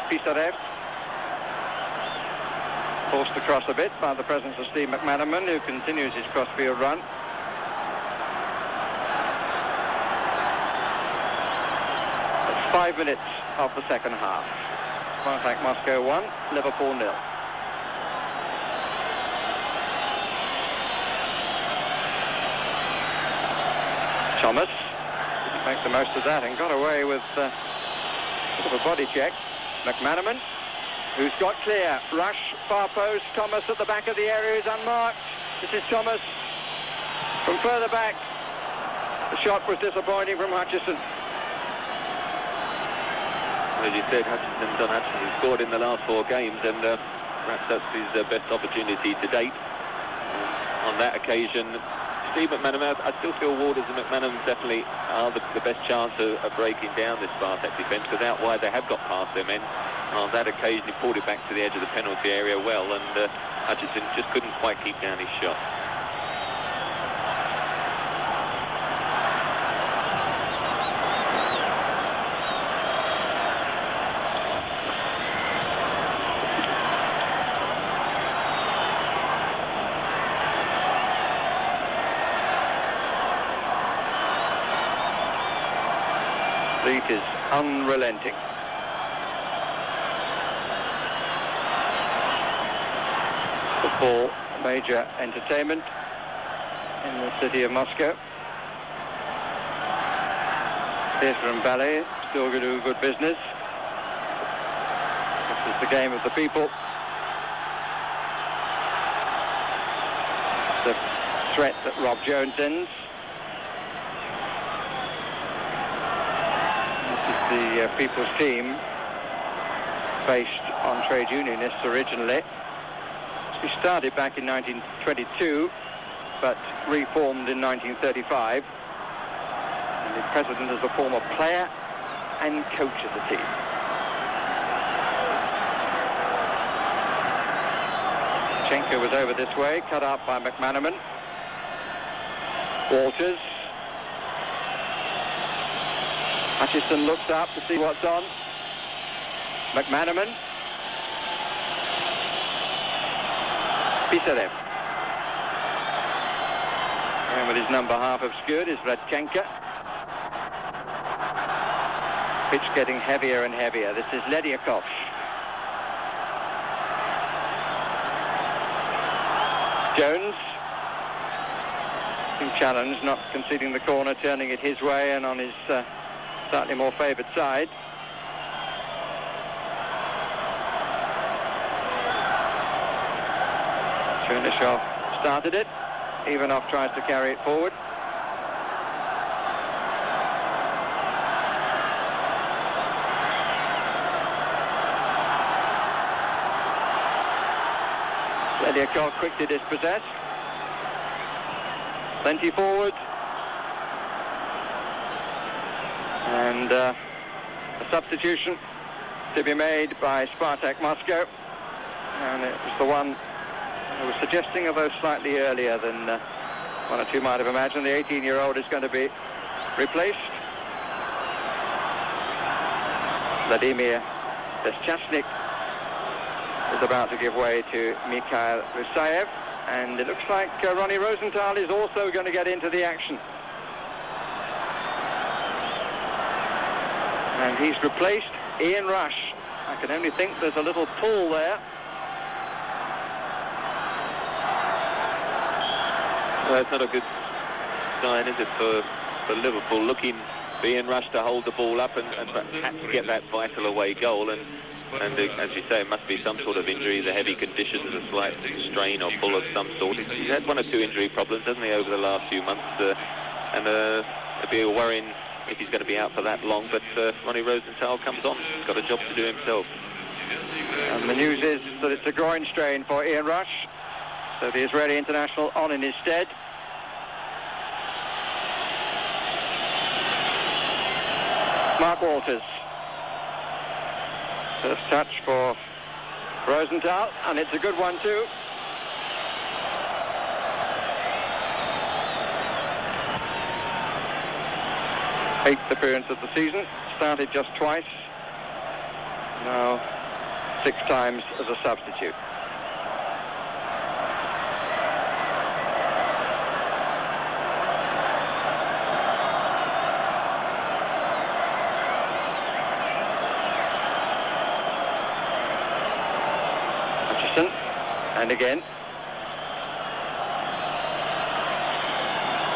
Pисарев. Forced across a bit by the presence of Steve McManaman, who continues his cross-field run. That's 5 minutes of the second half. Spartak Moscow 1, Liverpool 0. Thomas makes the most of that and got away with a bit of a body check. McManaman, who's got clear. Rush, far post. Thomas at the back of the area is unmarked. This is Thomas from further back. The shot was disappointing from Hutchison. As you said, Don Hutchison scored in the last 4 games, and perhaps that's his best opportunity to date. On that occasion, Steve McManaman, I still feel Waters and McManaman definitely are the best chance of breaking down this Spartak defence, because out wide they have got past their men. On that occasion he pulled it back to the edge of the penalty area well, and Hutchison just couldn't quite keep down his shot. Is unrelenting. Football, major entertainment in the city of Moscow. Theatre and ballet still going to do good business. This is the game of the people. The threat that Rob Jones ends. The People's Team, based on trade unionists originally. We started back in 1922, but reformed in 1935. And the president is a former player and coach of the team. Chenko was over this way, cut out by McManaman. Walters. Hutchison looks up to see what's on. McManaman. Pисарев. And with his number half obscured is Radchenka. Pitch getting heavier and heavier. This is Ledyakov. Jones. Being challenged, not conceding the corner, turning it his way and on his slightly more favoured side. Cherchesov started it. Ivanoff tries to carry it forward. Ledyakov quickly dispossessed. Plenty forward. And a substitution to be made by Spartak Moscow, and it was the one I was suggesting, although slightly earlier than one or two might have imagined. The 18-year-old is going to be replaced. Vladimir Beshchastnych is about to give way to Mikhail Rusayev, and it looks like Ronnie Rosenthal is also going to get into the action. And he's replaced Ian Rush. I can only think there's a little pull there. Well, it's not a good sign, is it, for Liverpool, looking for Ian Rush to hold the ball up and had to get that vital away goal. And as you say, it must be some sort of injury, the heavy conditions, a slight strain or pull of some sort. He's had 1 or 2 injury problems, hasn't he, over the last few months? And it'd be a worrying if he's going to be out for that long, but Ronnie Rosenthal comes on. He's got a job to do himself. And the news is that it's a groin strain for Ian Rush, so the Israeli international on in his stead. Mark Walters. First touch for Rosenthal, and it's a good one too. Eighth appearance of the season, started just twice, now 6 times as a substitute. And again.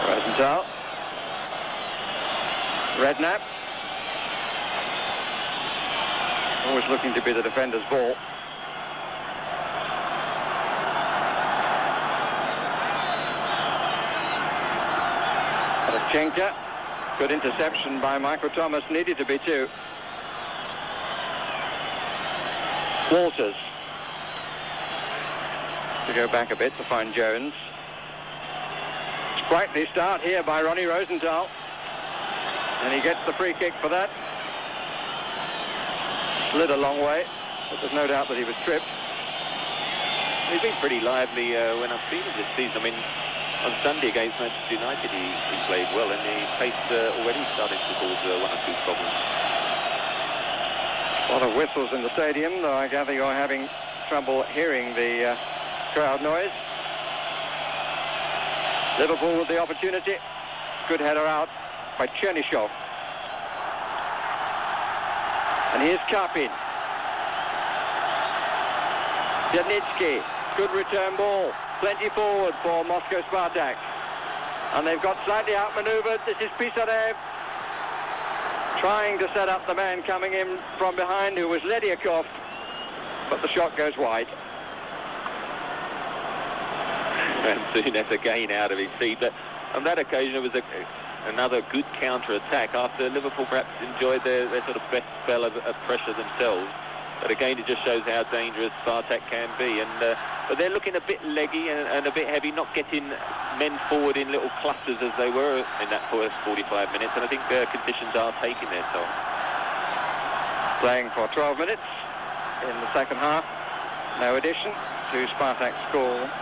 Rosenthal. Redknapp. Always looking to be the defender's ball. Chenka. Good interception by Michael Thomas. Needed to be too. Walters. To go back a bit to find Jones. Sprightly start here by Ronnie Rosenthal. And he gets the free kick for that. Slid a long way, but there's no doubt that he was tripped. He's been pretty lively when I've seen him this season. I mean, on Sunday against Manchester United he played well, and his pace already started to cause one or two problems. A lot of whistles in the stadium, though I gather you're having trouble hearing the crowd noise. Liverpool with the opportunity. Good header out by Cherchesov. And here's Karpin. Piatnitsky. Good return ball. Plenty forward for Moscow Spartak. And they've got slightly outmaneuvered. This is Pисарев trying to set up the man coming in from behind, who was Ledyakov, but the shot goes wide. And soon that's again out of his feet. But on that occasion it was another good counter-attack after Liverpool perhaps enjoyed their sort of best spell of pressure themselves. But again, it just shows how dangerous Spartak can be. And but they're looking a bit leggy and a bit heavy, not getting men forward in little clusters as they were in that first 45 minutes. And I think the conditions are taking their toll. Playing for 12 minutes in the second half. No addition to Spartak's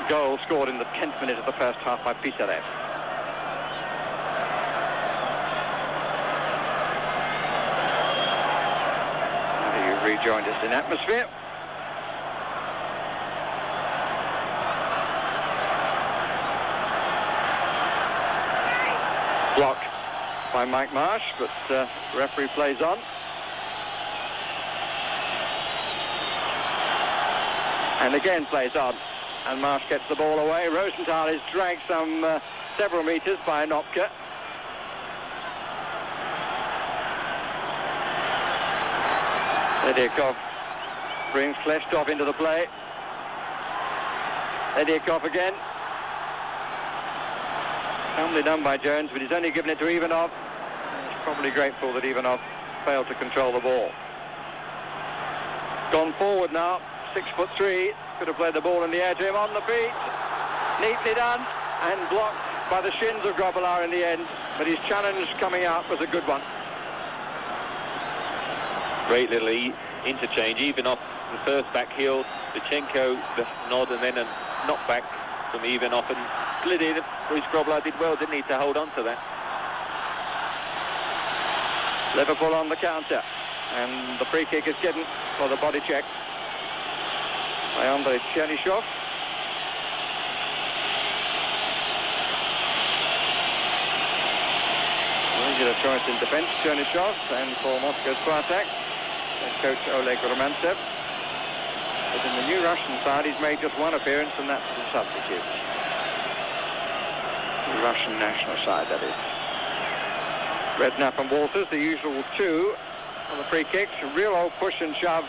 goal scored in the 10th minute of the first half by Pисарев. Rejoined us in atmosphere. Block by Mike Marsh, but referee plays on. And again plays on. And Marsh gets the ball away. Rosenthal is dragged several metres by Nopka. Ledyakov brings Hlestoff into the play. Ledyakov again. Calmly done by Jones, but he's only given it to Ivanoff. He's probably grateful that Ivanoff failed to control the ball. Gone forward now, 6'3". Could have played the ball in the air to him on the feet. Neatly done and blocked by the shins of Grobbelaar in the end. But his challenge coming out was a good one. Great little interchange, Ivanoff the first back heel, Vichenko the nod, and then a knockback from Ivanoff, and slid in. Bruce Grobbelaar did well, didn't he, to hold on to that. Liverpool on the counter, and the free kick is given for the body check by Andrei Cherchesov. Regular choice in defence, Cherchesov, and for Moscow Spartak, coach Oleg Romantsev. But in the new Russian side, he's made just one appearance, and that's as a substitute. The Russian national side, that is. Redknapp and Walters, the usual two on the free kicks. A real old push and shove.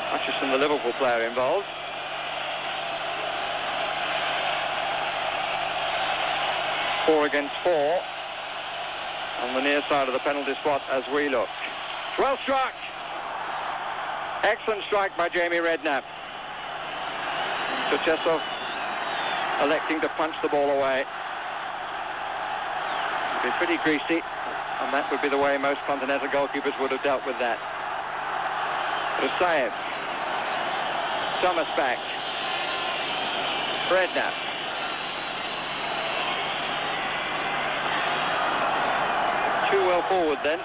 Hutchison, the Liverpool player, involved. Four against four on the near side of the penalty spot as we look. Well struck. Excellent strike by Jamie Redknapp. Черчесов electing to punch the ball away. It'd be pretty greasy, and that would be the way most continental goalkeepers would have dealt with that. Rusayev. Thomas back. Redknapp. Too well forward then.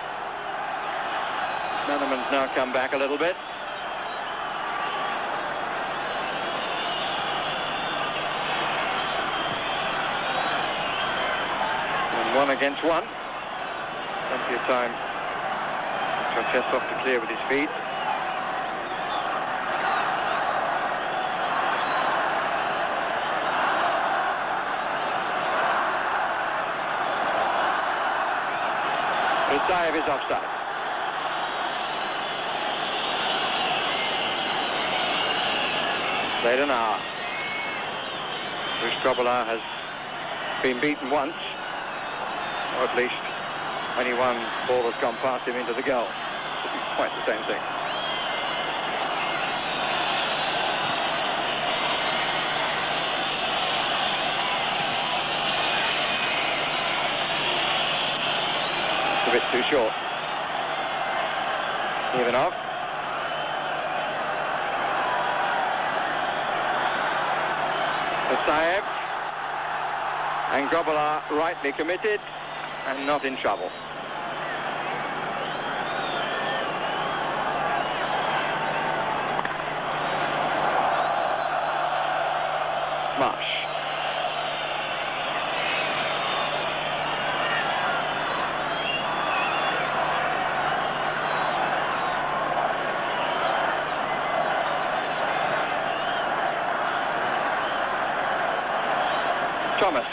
Meneman's now come back a little bit. And 1 against 1. Plenty of time. Черчесов to clear with his feet. Pisaref is offside. Played an hour. Grobelaar has been beaten once, or at least only one ball has gone past him into the goal. It's quite the same thing. It's a bit too short. Ivanoff. Pisaref. And Grobelaar rightly committed and not in trouble. Marsh. Thomas.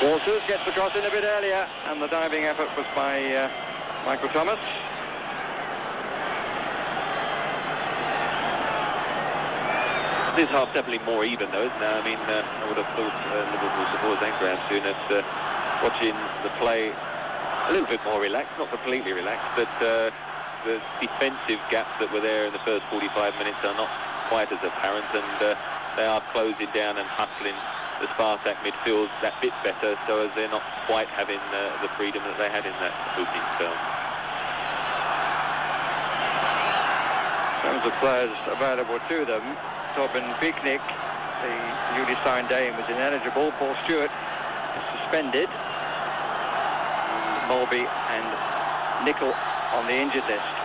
Walters gets the cross in a bit earlier, and the diving effort was by Michael Thomas. This half definitely more even, though, isn't it? I mean, I would have thought Liverpool supporters and ground soon at watching the play a little bit more relaxed, not completely relaxed, but the defensive gaps that were there in the first 45 minutes are not quite as apparent, and they are closing down and hustling the Spartak midfield that bit better, so as they're not quite having the freedom that they had in that opening spell. In terms of players available to them, Torben Picnic, the newly signed Dane, was ineligible. Paul Stewart is suspended. Mulby and Nickel on the injured list.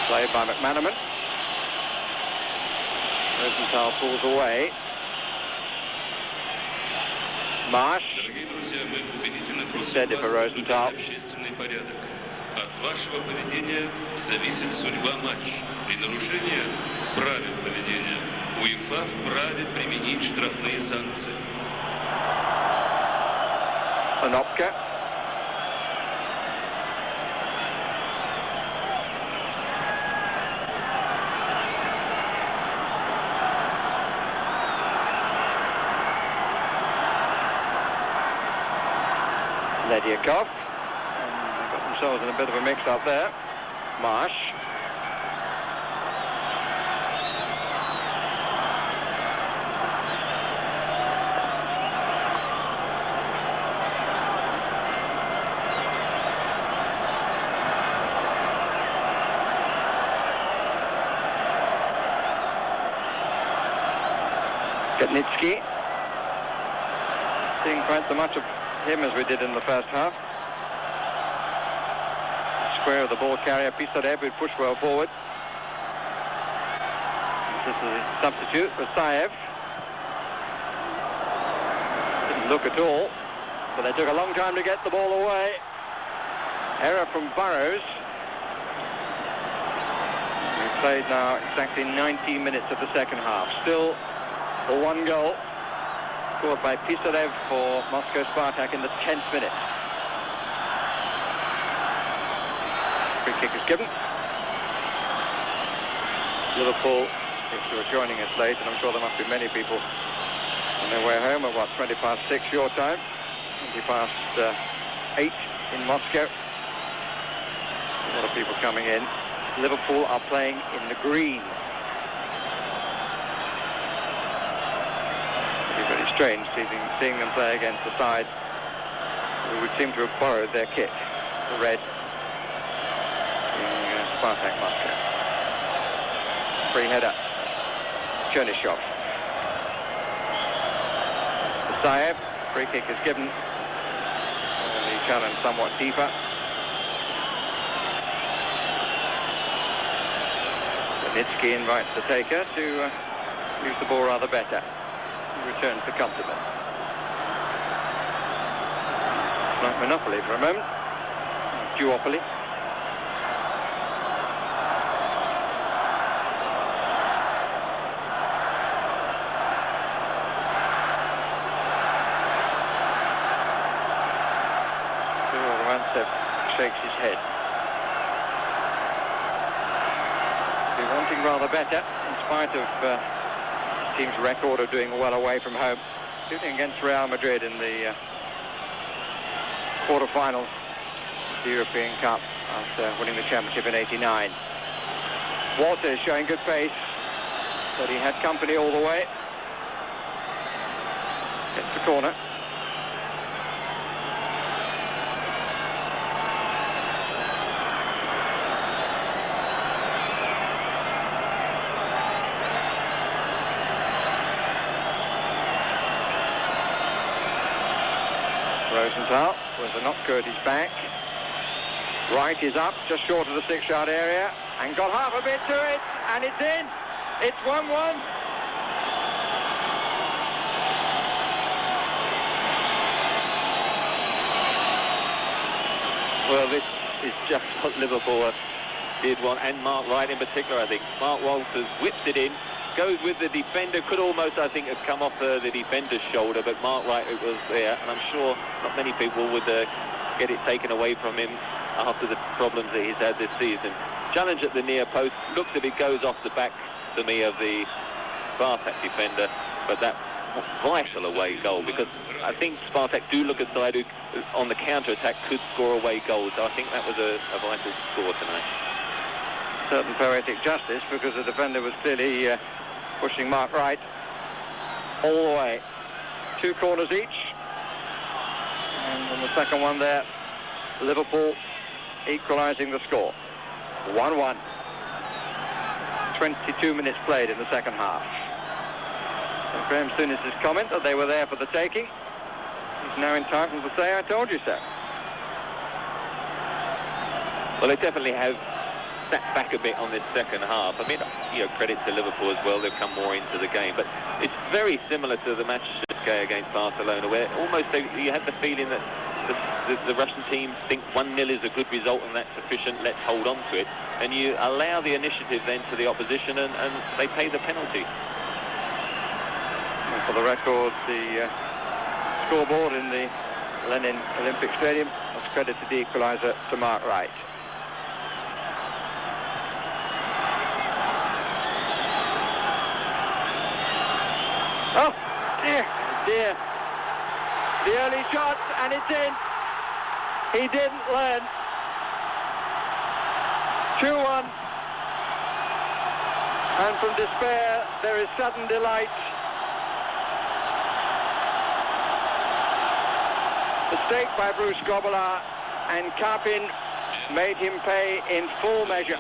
Played by McManaman. Rosenthal pulls away. Marsh. Steady for Rosenthal. От вашего поведения зависит судьба матча. При нарушении правил поведения УЕФА вправе применить штрафные санкции. Anopka. Ledyakov. In a bit of a mix-up there. Marsh. Kutnitsky. Seeing quite so much of him as we did in the first half. Square of the ball carrier, Pисарев, who pushed well forward. This is a substitute for Saev. Didn't look at all, but they took a long time to get the ball away. Error from Burrows. We've played now exactly 90 minutes of the second half. Still for one goal, scored by Pисарев for Moscow Spartak in the 10th minute. Free kick is given. Liverpool, if you were joining us late, and I'm sure there must be many people on their way home at 20 past 6 your time, 20 past 8 in Moscow. A lot of people coming in. Liverpool are playing in the green. It'd be very strange seeing them play against the side who would seem to have borrowed their kit, the red. Spartak Moscow. Free header. Cherchesov. Pисarев. Free kick is given. The challenge somewhat deeper. Nitsky invites the taker to use the ball rather better. He returns the compliment. It's like Monopoly for a moment. Duopoly. wanting rather better, in spite of the team's record of doing well away from home. Shooting against Real Madrid in the quarter-finals of the European Cup after winning the championship in '89. Walters showing good pace, but he had company all the way. Gets the corner. Rosenthal with a knock at his back. Wright is up, just short of the 6-yard area, and got half a bit to it, and it's in. It's 1-1. Well, this is just what Liverpool did want, and Mark Wright in particular, I think. Mark Walters whips it in, goes with the defender, could almost, I think, have come off the defender's shoulder, but Mark Wright was there, and I'm sure not many people would get it taken away from him after the problems that he's had this season. Challenge at the near post, looks if it goes off the back to me of the Spartak defender, but that vital away goal, because I think Spartak do look aside who on the counter-attack could score away goals, so I think that was a vital score tonight. Certain poetic justice, because the defender was clearly pushing Mark Wright all the way. 2 corners each, and on the second one there, Liverpool equalising the score. 1-1. 22 minutes played in the second half. And Graham Souness's comment that they were there for the taking, he's now entitled to say, "I told you so." Well, they definitely have sat back a bit on this second half. I mean, credit to Liverpool as well, they've come more into the game, but it's very similar to the match against Barcelona, where almost you have the feeling that the Russian team think 1-0 is a good result and that's sufficient, let's hold on to it, and you allow the initiative then to the opposition, and they pay the penalty. And for the record, the scoreboard in the Lenin Olympic Stadium was credited the equaliser to Mark Wright. Oh, dear. The early shot, and it's in. He didn't learn. 2-1. And from despair, there is sudden delight. Mistake by Bruce Grobbelaar, and Karpin made him pay in full measure.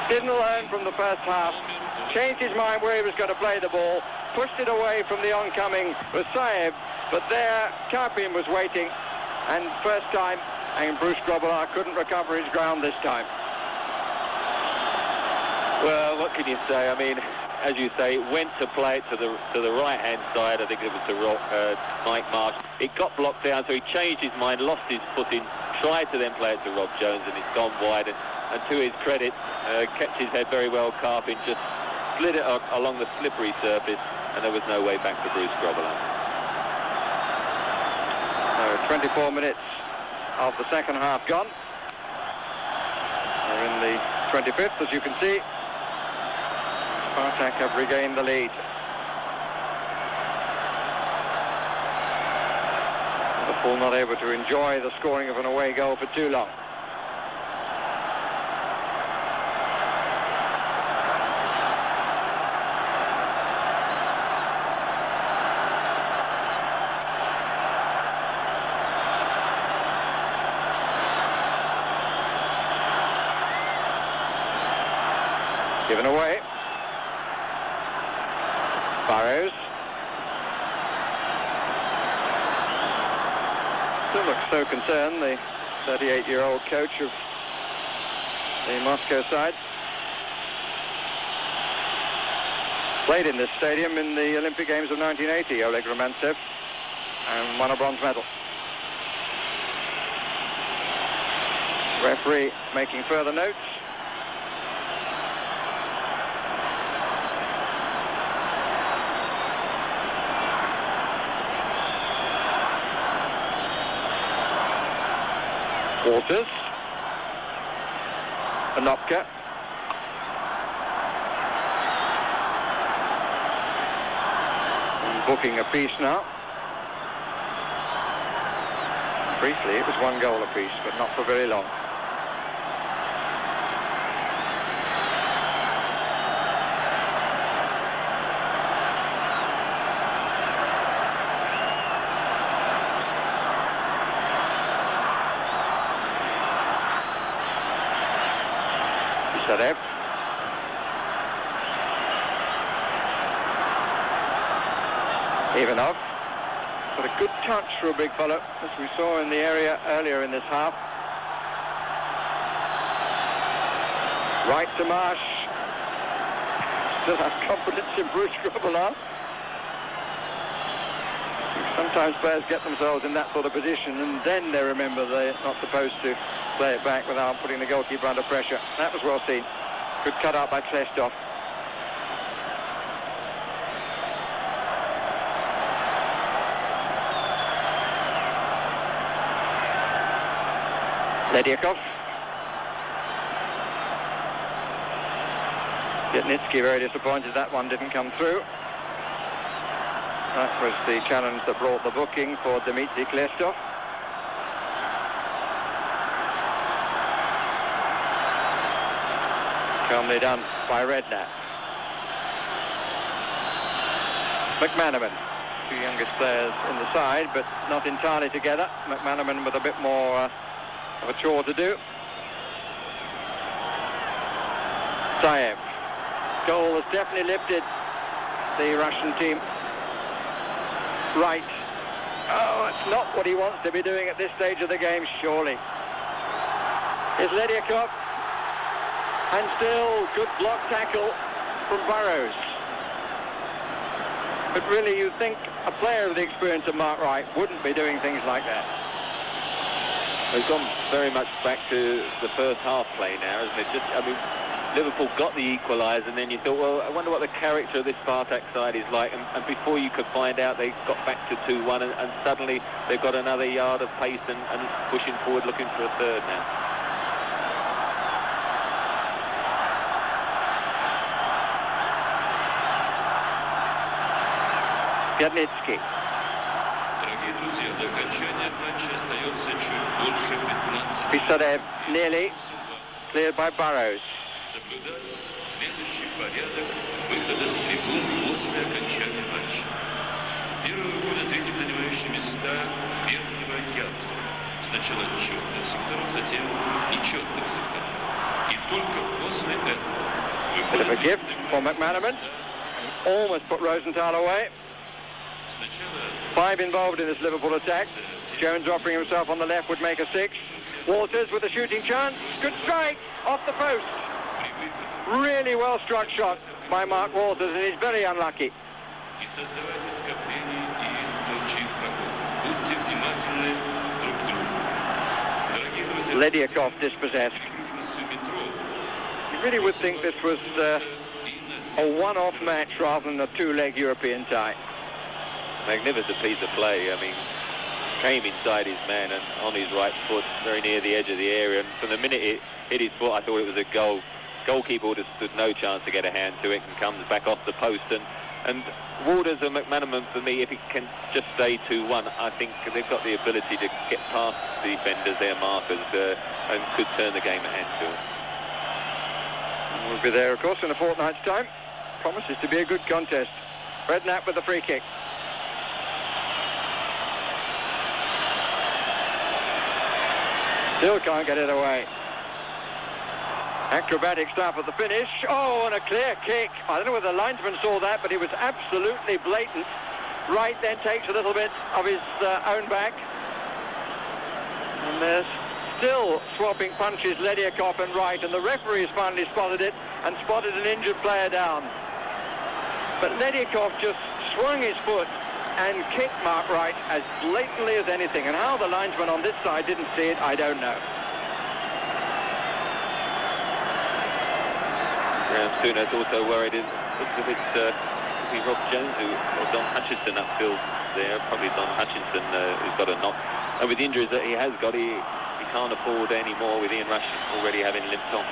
Didn't learn from the first half. Changed his mind where he was going to play the ball, pushed it away from the oncoming Musayev, but there Karpin was waiting, and first time, and Bruce Grobbelaar couldn't recover his ground this time. Well, what can you say? I mean, as you say, it went to play it to the right-hand side. I think it was to Mike Marsh. It got blocked down, so he changed his mind, lost his footing, tried to then play it to Rob Jones, and it's gone wide. And to his credit, kept his head very well. Karpin just slid it along the slippery surface, and there was no way back for Bruce Grobbelaar. So 24 minutes of the second half gone. We're in the 25th, as you can see. Spartak have regained the lead. Liverpool not able to enjoy the scoring of an away goal for too long. Given away. Barrows. Still looks so concerned, the 38-year-old coach of the Moscow side. Played in this stadium in the Olympic Games of 1980, Oleg Romantsev, and won a bronze medal. Referee making further notes. Walters, Anopka, booking apiece now. Briefly, it was 1 goal apiece, but not for very long. Pisarев. Ivanoff. But a good touch for a big fellow, as we saw in the area earlier in this half. Right to Marsh. Still has confidence in Bruce Grubble now. Sometimes players get themselves in that sort of position and then they remember they're not supposed to play it back without putting the goalkeeper under pressure. That was well seen. Good cut out by Hlestov. Ledyakov. Yetnitsky very disappointed that one didn't come through. That was the challenge that brought the booking for Dmitry Hlestov. Calmly done by Redknapp. McManaman, 2 youngest players in the side, but not entirely together. McManaman with a bit more of a chore to do. Saev. Goal has definitely lifted the Russian team. Right. Oh, it's not what he wants to be doing at this stage of the game, surely. Here's Ledyakov. And still, good block tackle from Burrows. But really, you'd think a player of the experience of Mark Wright wouldn't be doing things like that. They've gone very much back to the first half play now, isn't it? Liverpool got the equaliser, and then you thought, well, I wonder what the character of this Spartak side is like. And before you could find out, they got back to 2-1, and suddenly they've got another yard of pace and pushing forward, looking for a third now. Yetnitsky. Дорогие друзья, до окончания матча остается чуть больше 15. Pисarев nearly cleared by Burrows. Соблюдать следующий порядок выхода с трибун после окончания матча. Первый выходит зрители, занимающие места верхнего яруса. Сначала четных секторов, затем нечетных секторов. И только после этого Bit of a выходит gift for McManaman. Almost put Rosenthal away. 5 involved in this Liverpool attack. Jones offering himself on the left would make a 6. Walters with a shooting chance. Good strike off the post. Really well struck shot by Mark Walters, and he's very unlucky. Ledyakov dispossessed. You really would think this was a one-off match rather than a 2-leg European tie. Magnificent piece of play. Came inside his man and on his right foot, very near the edge of the area. And from the minute it hit his foot, I thought it was a goal. Goalkeeper would have stood no chance to get a hand to it, and comes back off the post. And Walters and McManaman, for me, if it can just stay 2-1, I think they've got the ability to get past the defenders, their markers, and could turn the game ahead to them. We'll be there, of course, in a fortnight's time. Promises to be a good contest. Redknapp with the free kick. Still can't get it away. Acrobatic stuff at the finish. Oh, and a clear kick. I don't know whether the linesman saw that, but it was absolutely blatant. Wright then takes a little bit of his own back. And there's still swapping punches, Ledyakov and Wright, and the referee has finally spotted it and spotted an injured player down. But Ledyakov just swung his foot and kicked Mark Wright as blatantly as anything. And how the linesman on this side didn't see it, I don't know. Souness also worried. It looks a bit Rob Jones or Don Hutchinson upfield there. Probably Don Hutchinson who's got a knock. And with the injuries that he has got, he can't afford any more with Ian Rush already having limped off.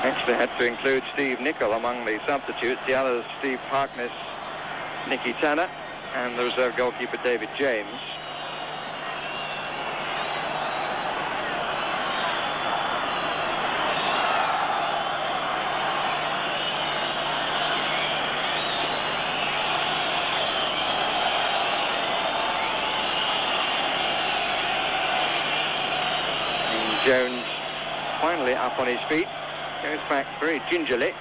Actually had to include Steve Nicol among the substitutes. The others, Steve Harkness, Nicky Tanner, and the reserve goalkeeper David James. And Jones finally up on his feet, goes back very gingerly.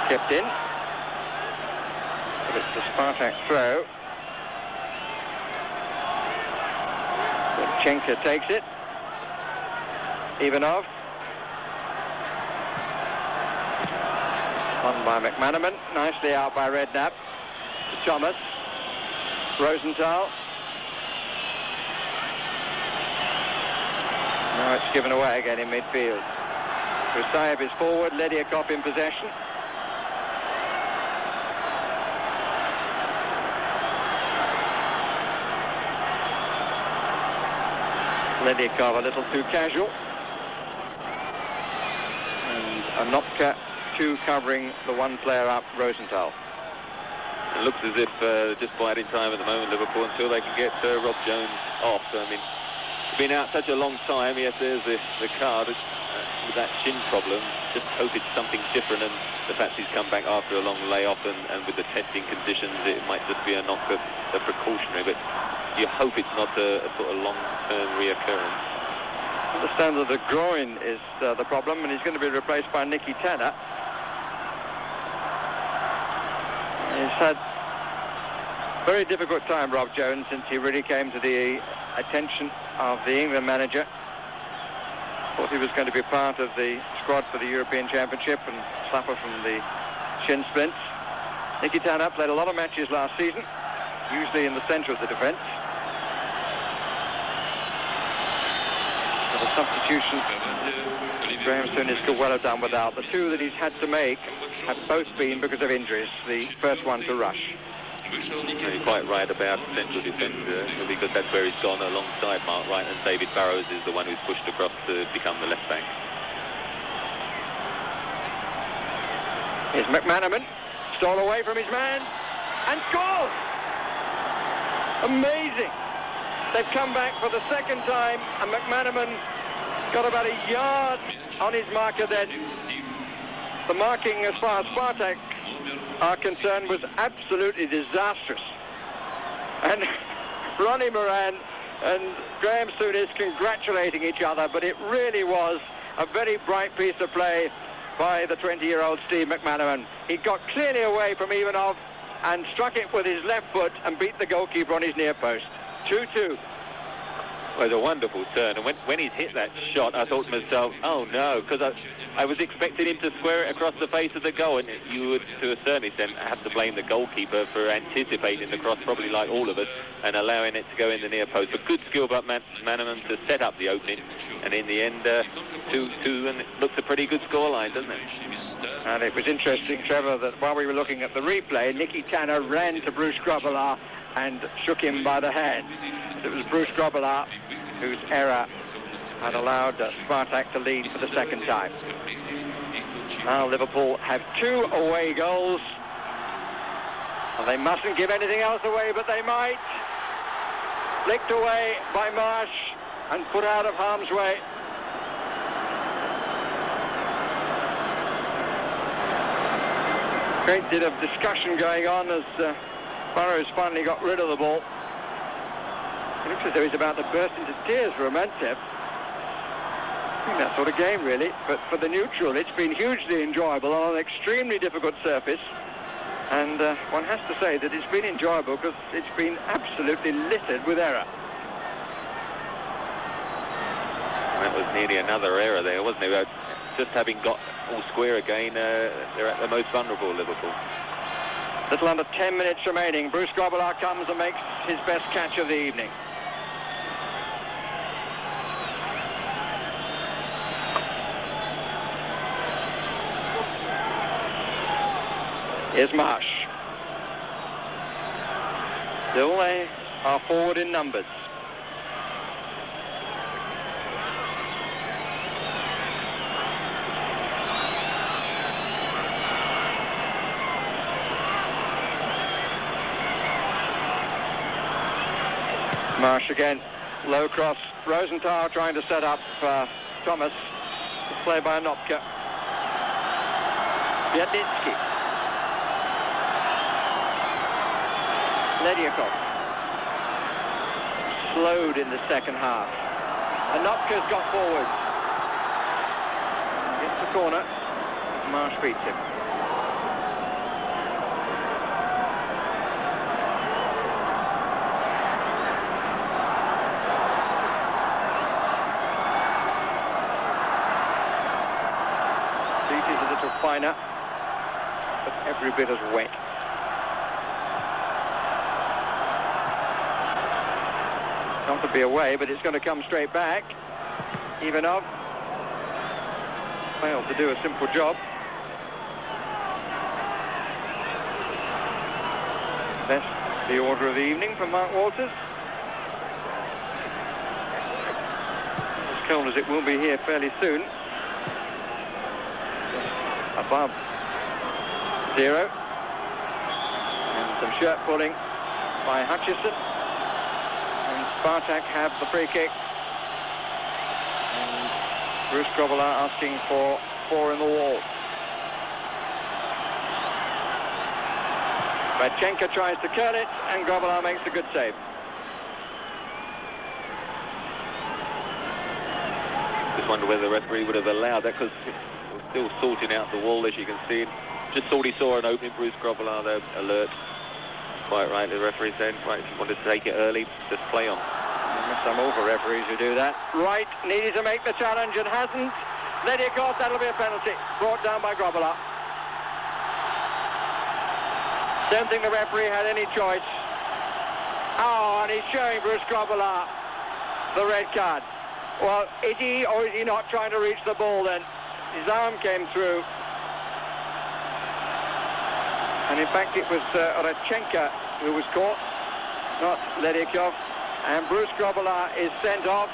Kept in, but it's the Spartak throw. Chenka takes it. Ivanov. On by McManaman, nicely out by Redknapp. Thomas. Rosenthal. Now it's given away again in midfield. Prusayev is forward, Ledyakov in possession. Ledyakov a little too casual. And Anopka, two covering the one player up, Rosenthal. It looks as if just biding time at the moment, Liverpool, until they can get Rob Jones off. I mean, it's been out such a long time. Yes, there's the card with that shin problem. Just hope it's something different, and the fact he's come back after a long layoff and with the testing conditions, it might just be a knock of a precautionary, but you hope it's not a sort of long-term reoccurrence. I understand that the groin is the problem, and he's going to be replaced by Nicky Tanner. He's had a very difficult time, Rob Jones, since he really came to the attention of the England manager. Thought he was going to be part of the squad for the European Championship and suffer from the shin splints. Nicky Tanner played a lot of matches last season, usually in the centre of the defence. The substitution Graham Souness could well have done without. The two that he's had to make have both been because of injuries. The first one to Rush. You're quite right about central defence, because that's where he's gone alongside Mark Wright, and David Burrows is the one who's pushed across to become the left back. Here's McManaman, stole away from his man, and scores! Amazing! They've come back for the second time, and McManaman got about a yard on his marker then. The marking, as far as Spartak are concerned, was absolutely disastrous. And Ronnie Moran and Graham Souness congratulating each other, but it really was a very bright piece of play by the 20-year-old Steve McManaman. He got clearly away from Ivanov and struck it with his left foot and beat the goalkeeper on his near post. 2-2. Well, it was a wonderful turn, and when he'd hit that shot, I thought to myself, oh no, because I was expecting him to square it across the face of the goal, and you would, to a certain extent, have to blame the goalkeeper for anticipating the cross, probably like all of us, and allowing it to go in the near post. But good skill by McManaman to set up the opening, and in the end, 2-2, and it looks a pretty good scoreline, doesn't it? And it was interesting, Trevor, that while we were looking at the replay, Nicky Tanner ran to Bruce Grobbelaar and shook him by the hand. It was Bruce Grobbelaar whose error had allowed Spartak to lead for the second time. Now Liverpool have 2 away goals. Well, they mustn't give anything else away, but they might. Flicked away by Marsh and put out of harm's way. Great deal of discussion going on as Burrows finally got rid of the ball. It looks as though he's about to burst into tears, Romantev. I think that sort of game, really. But for the neutral, it's been hugely enjoyable on an extremely difficult surface. And one has to say that it's been enjoyable because it's been absolutely littered with error. That was nearly another error there, wasn't it? Just having got all square again, they're at the most vulnerable, Liverpool. Little under 10 minutes remaining. Bruce Grobbelaar comes and makes his best catch of the evening. Here's Marsh. Still they are forward in numbers. Marsh again, low cross. Rosenthal trying to set up Thomas. Play by Nopka. Biednitsky. Ledyakov. Slowed in the second half. And Nopka's got forward. Gets the corner. Marsh beats him. Seat is a little finer, but every bit as wet. Not to be away, but it's going to come straight back. Ivanoff failed to do a simple job. That's the order of the evening from Mark Walters. As cold as it will be here fairly soon. Above 0. And some shirt pulling by Hutchison. Spartak have the free kick, and Bruce Grobbelaar asking for 4 in the wall. Radchenka tries to curl it, and Grobbelaar makes a good save. Just wonder whether the referee would have allowed that, because we're still sorting out the wall, as you can see. Just thought he saw an opening. Bruce Grobbelaar there, alert. Quite right, the referee said, right, if you wanted to take it early, just play on. Some over referees who do that. Wright needed to make the challenge and hasn't. Ledyakov, that'll be a penalty. Brought down by Grobbelaar. Don't think the referee had any choice. Oh, and he's showing Bruce Grobbelaar the red card. Well, is he or is he not trying to reach the ball then? His arm came through. And in fact it was Radchenka who was caught, not Ledyakov. And Bruce Grobbelaar is sent off,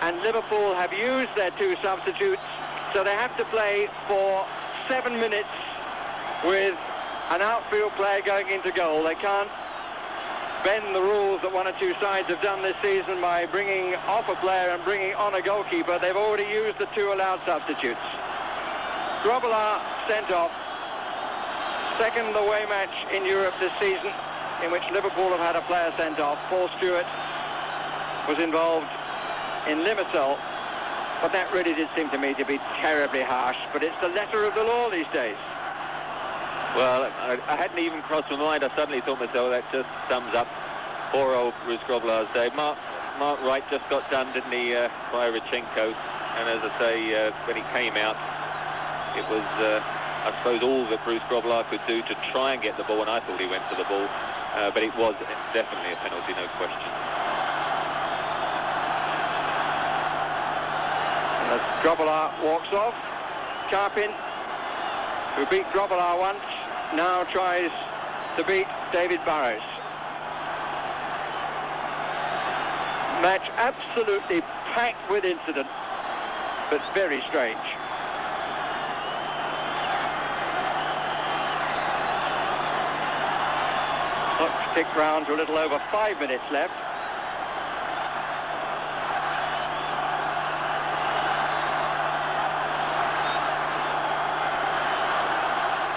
and Liverpool have used their 2 substitutes, so they have to play for 7 minutes with an outfield player going into goal. They can't bend the rules that 1 or 2 sides have done this season by bringing off a player and bringing on a goalkeeper. They've already used the 2 allowed substitutes. Grobbelaar sent off. Second away match in Europe this season in which Liverpool have had a player sent off. Paul Stewart was involved in Limassol, but that really did seem to me to be terribly harsh. But it's the letter of the law these days. Well, I hadn't even crossed my mind. I suddenly thought myself, that just sums up poor old Bruce Grobbelaar's day. Mark Wright just got done, didn't he, by Radchenko? And as I say, when he came out, it was, I suppose, all that Bruce Grobbelaar could do to try and get the ball, and I thought he went for the ball. But it was definitely a penalty, no question. And as Grobbelaar walks off, Karpin, who beat Grobbelaar once, now tries to beat David Burrows. Match absolutely packed with incident, but very strange. Clock's ticked round to a little over 5 minutes left.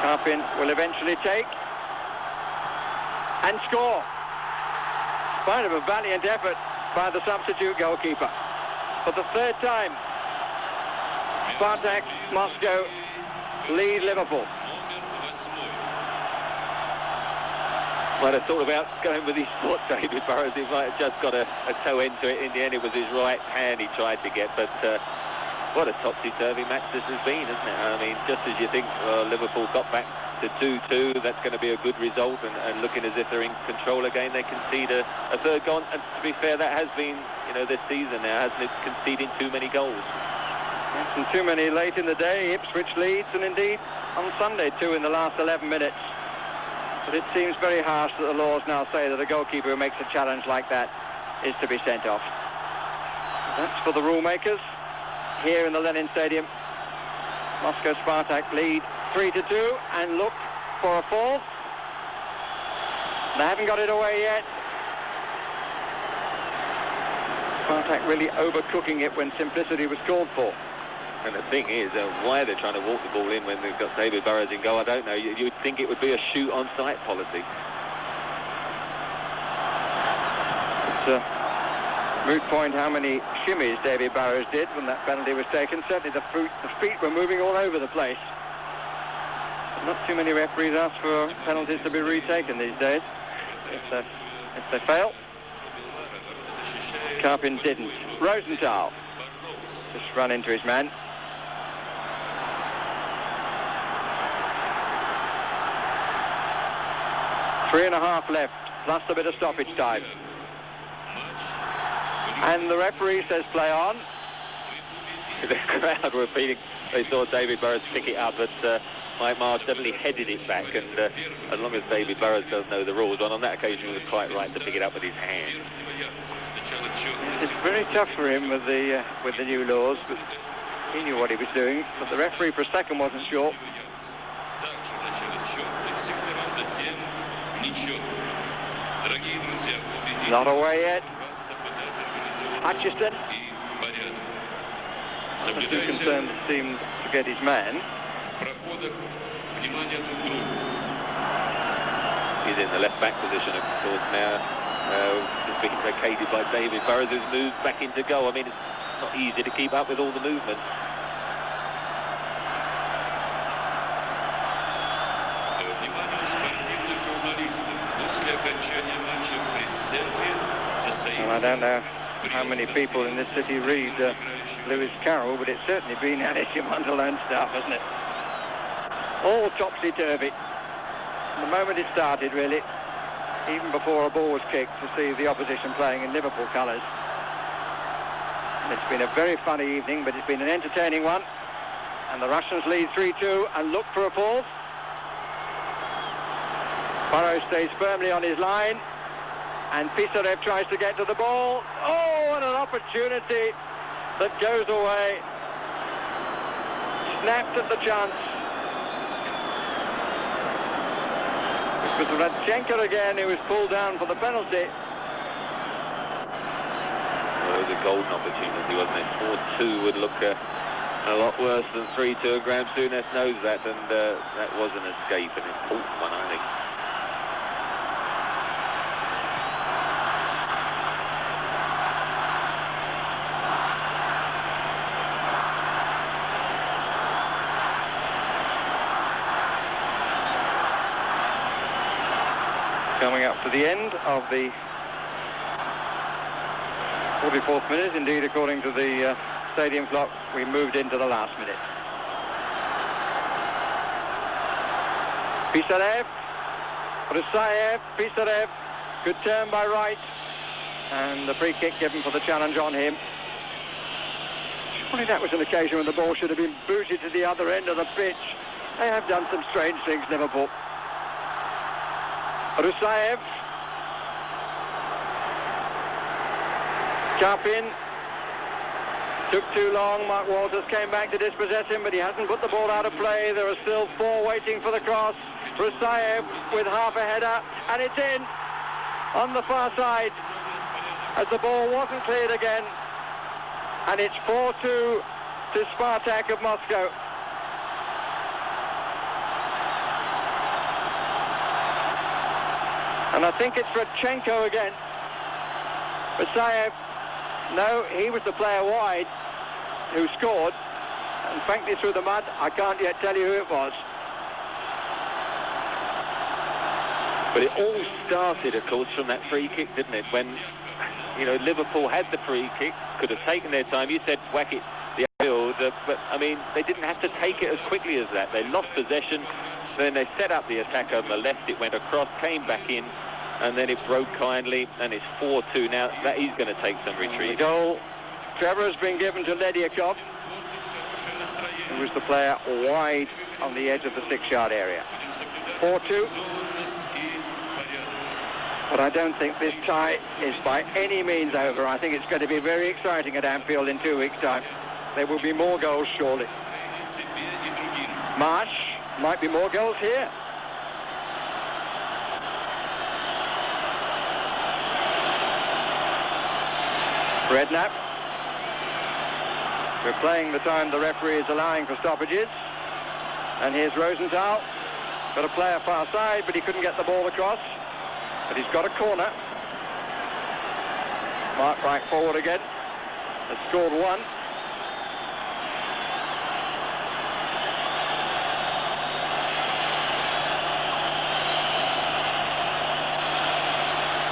Karpin will eventually take and score. In spite of a valiant effort by the substitute goalkeeper. For the 3rd time, Spartak Moscow lead Liverpool. Might have thought about going with his foot, David Burrows. He might have just got a toe into it. In the end, it was his right hand he tried to get. But what a topsy-turvy match this has been, isn't it? I mean, just as you think Liverpool got back to 2-2, that's going to be a good result, and looking as if they're in control again, they concede a 3rd goal. And to be fair, that has been, this season now, hasn't it, conceding too many goals? Yes, and too many late in the day. Ipswich leads, and indeed on Sunday 2 in the last 11 minutes. But it seems very harsh that the laws now say that a goalkeeper who makes a challenge like that is to be sent off. That's for the rule makers here in the Lenin Stadium. Moscow Spartak lead 3-2 and look for a fourth. They haven't got it away yet. Spartak really overcooking it when simplicity was called for. And the thing is, why they're trying to walk the ball in when they've got David Burrows in goal, I don't know. You'd think it would be a shoot on sight policy. It's a moot point how many shimmies David Burrows did when that penalty was taken. Certainly the feet were moving all over the place. Not too many referees ask for penalties to be retaken these days. If they fail. Karpin didn't. Rosenthal just run into his man. Three and a half left, plus a bit of stoppage time. And the referee says play on. The crowd were feeling they saw David Burrows pick it up, but Mike Marsh definitely headed it back, and as long as David Burrows does know the rules, on that occasion he was quite right to pick it up with his hand. It's very tough for him with the new laws, but he knew what he was doing, but the referee for a second wasn't sure. Not away yet. Hutchison. Not too concerned, it seemed, to get his man. He's in the left back position, of course, now. Just being vacated by David Burrows, who's moved back into goal. I mean, it's not easy to keep up with all the movement. Well, I don't know how many people in this city read Lewis Carroll, but it's certainly been Alice Wonderland stuff, hasn't it? All topsy-turvy. The moment it started, really, even before a ball was kicked, to see the opposition playing in Liverpool colours. And it's been a very funny evening, but it's been an entertaining one. And the Russians lead 3-2 and look for a fourth. Burrows stays firmly on his line. And Pisarев tries to get to the ball. Oh, and an opportunity that goes away. Snapped at the chance. It was Radchenko again who was pulled down for the penalty. Well, it was a golden opportunity, wasn't it? 4-2 would look a lot worse than 3-2. Graham Souness knows that, and that was an escape, an important one, I think. Coming up to the end of the 44th minute. Indeed, according to the stadium clock, we moved into the last minute. Pисарев, Rusayev, Pисарев, good turn by Wright, and the free kick given for the challenge on him. Surely that was an occasion when the ball should have been booted to the other end of the pitch. They have done some strange things, Liverpool. Rusayev. Karpin. Took too long. Mark Walters came back to dispossess him, but he hasn't put the ball out of play. There are still four waiting for the cross. Rusayev with half a header, and it's in on the far side as the ball wasn't cleared again. And it's 4-2 to Spartak of Moscow. And I think it's Radchenko again. Rusayev, no, he was the player wide who scored. And frankly, through the mud, I can't yet tell you who it was. But it all started, of course, from that free kick, didn't it? When, you know, Liverpool had the free kick, could have taken their time. You said whack it the field, but, I mean, they didn't have to take it as quickly as that. They lost possession, then they set up the attack on the left, it went across, came back in, and then it broke kindly, and it's 4-2 now. That is going to take some retrieve. The goal, Trevor, has been given to Ledyakov, who was the player wide on the edge of the 6-yard area. 4-2. But I don't think this tie is by any means over. I think it's going to be very exciting at Anfield in 2 weeks' time. There will be more goals, surely. Marsh, might be more goals here. Redknapp. We're playing the time the referee is allowing for stoppages. And here's Rosenthal. Got a player far side, but he couldn't get the ball across. But he's got a corner. Mark right forward again. Has scored one.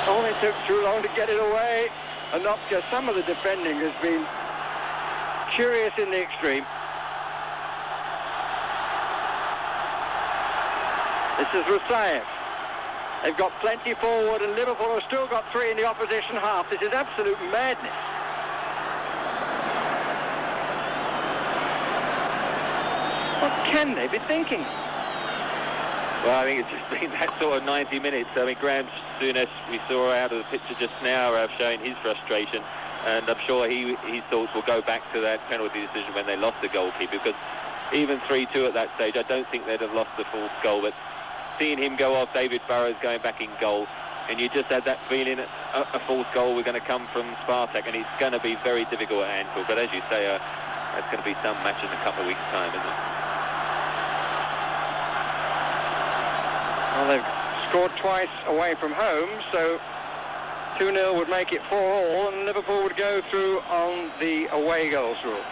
Only took too long to get it away. Anopka, some of the defending has been curious in the extreme. This is Rusayev. They've got plenty forward, and Liverpool have still got 3 in the opposition half. This is absolute madness. What can they be thinking? Well, I think it's just been that sort of 90 minutes. I mean, Graham Souness, we saw out of the picture just now, showing his frustration, and I'm sure his thoughts will go back to that penalty decision when they lost the goalkeeper, because even 3-2 at that stage, I don't think they'd have lost the fourth goal, but seeing him go off, David Burrows going back in goal, and you just had that feeling that a fourth goal was going to come from Spartak, and it's going to be very difficult at Anfield. But as you say, that's going to be some match in a couple of weeks' time, isn't it? Well, they've scored twice away from home, so 2-0 would make it 4-4, and Liverpool would go through on the away goals rule.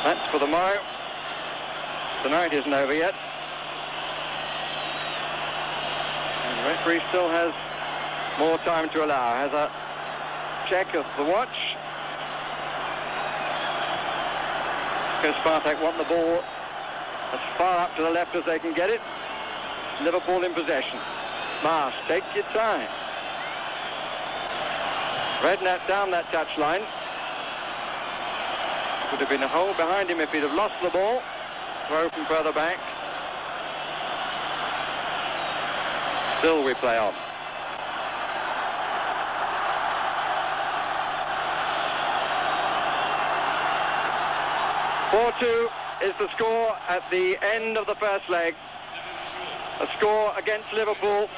That's for the morrow. Tonight isn't over yet. And the referee still has more time to allow. Has a check of the watch. Because Spartak want the ball as far up to the left as they can get it. Liverpool in possession. Marsh, take your time. Redknapp down that touchline. Would have been a hole behind him if he'd have lost the ball. Throw from further back. Still we play on. (4-2) is the score at the end of the first leg. A score against Liverpool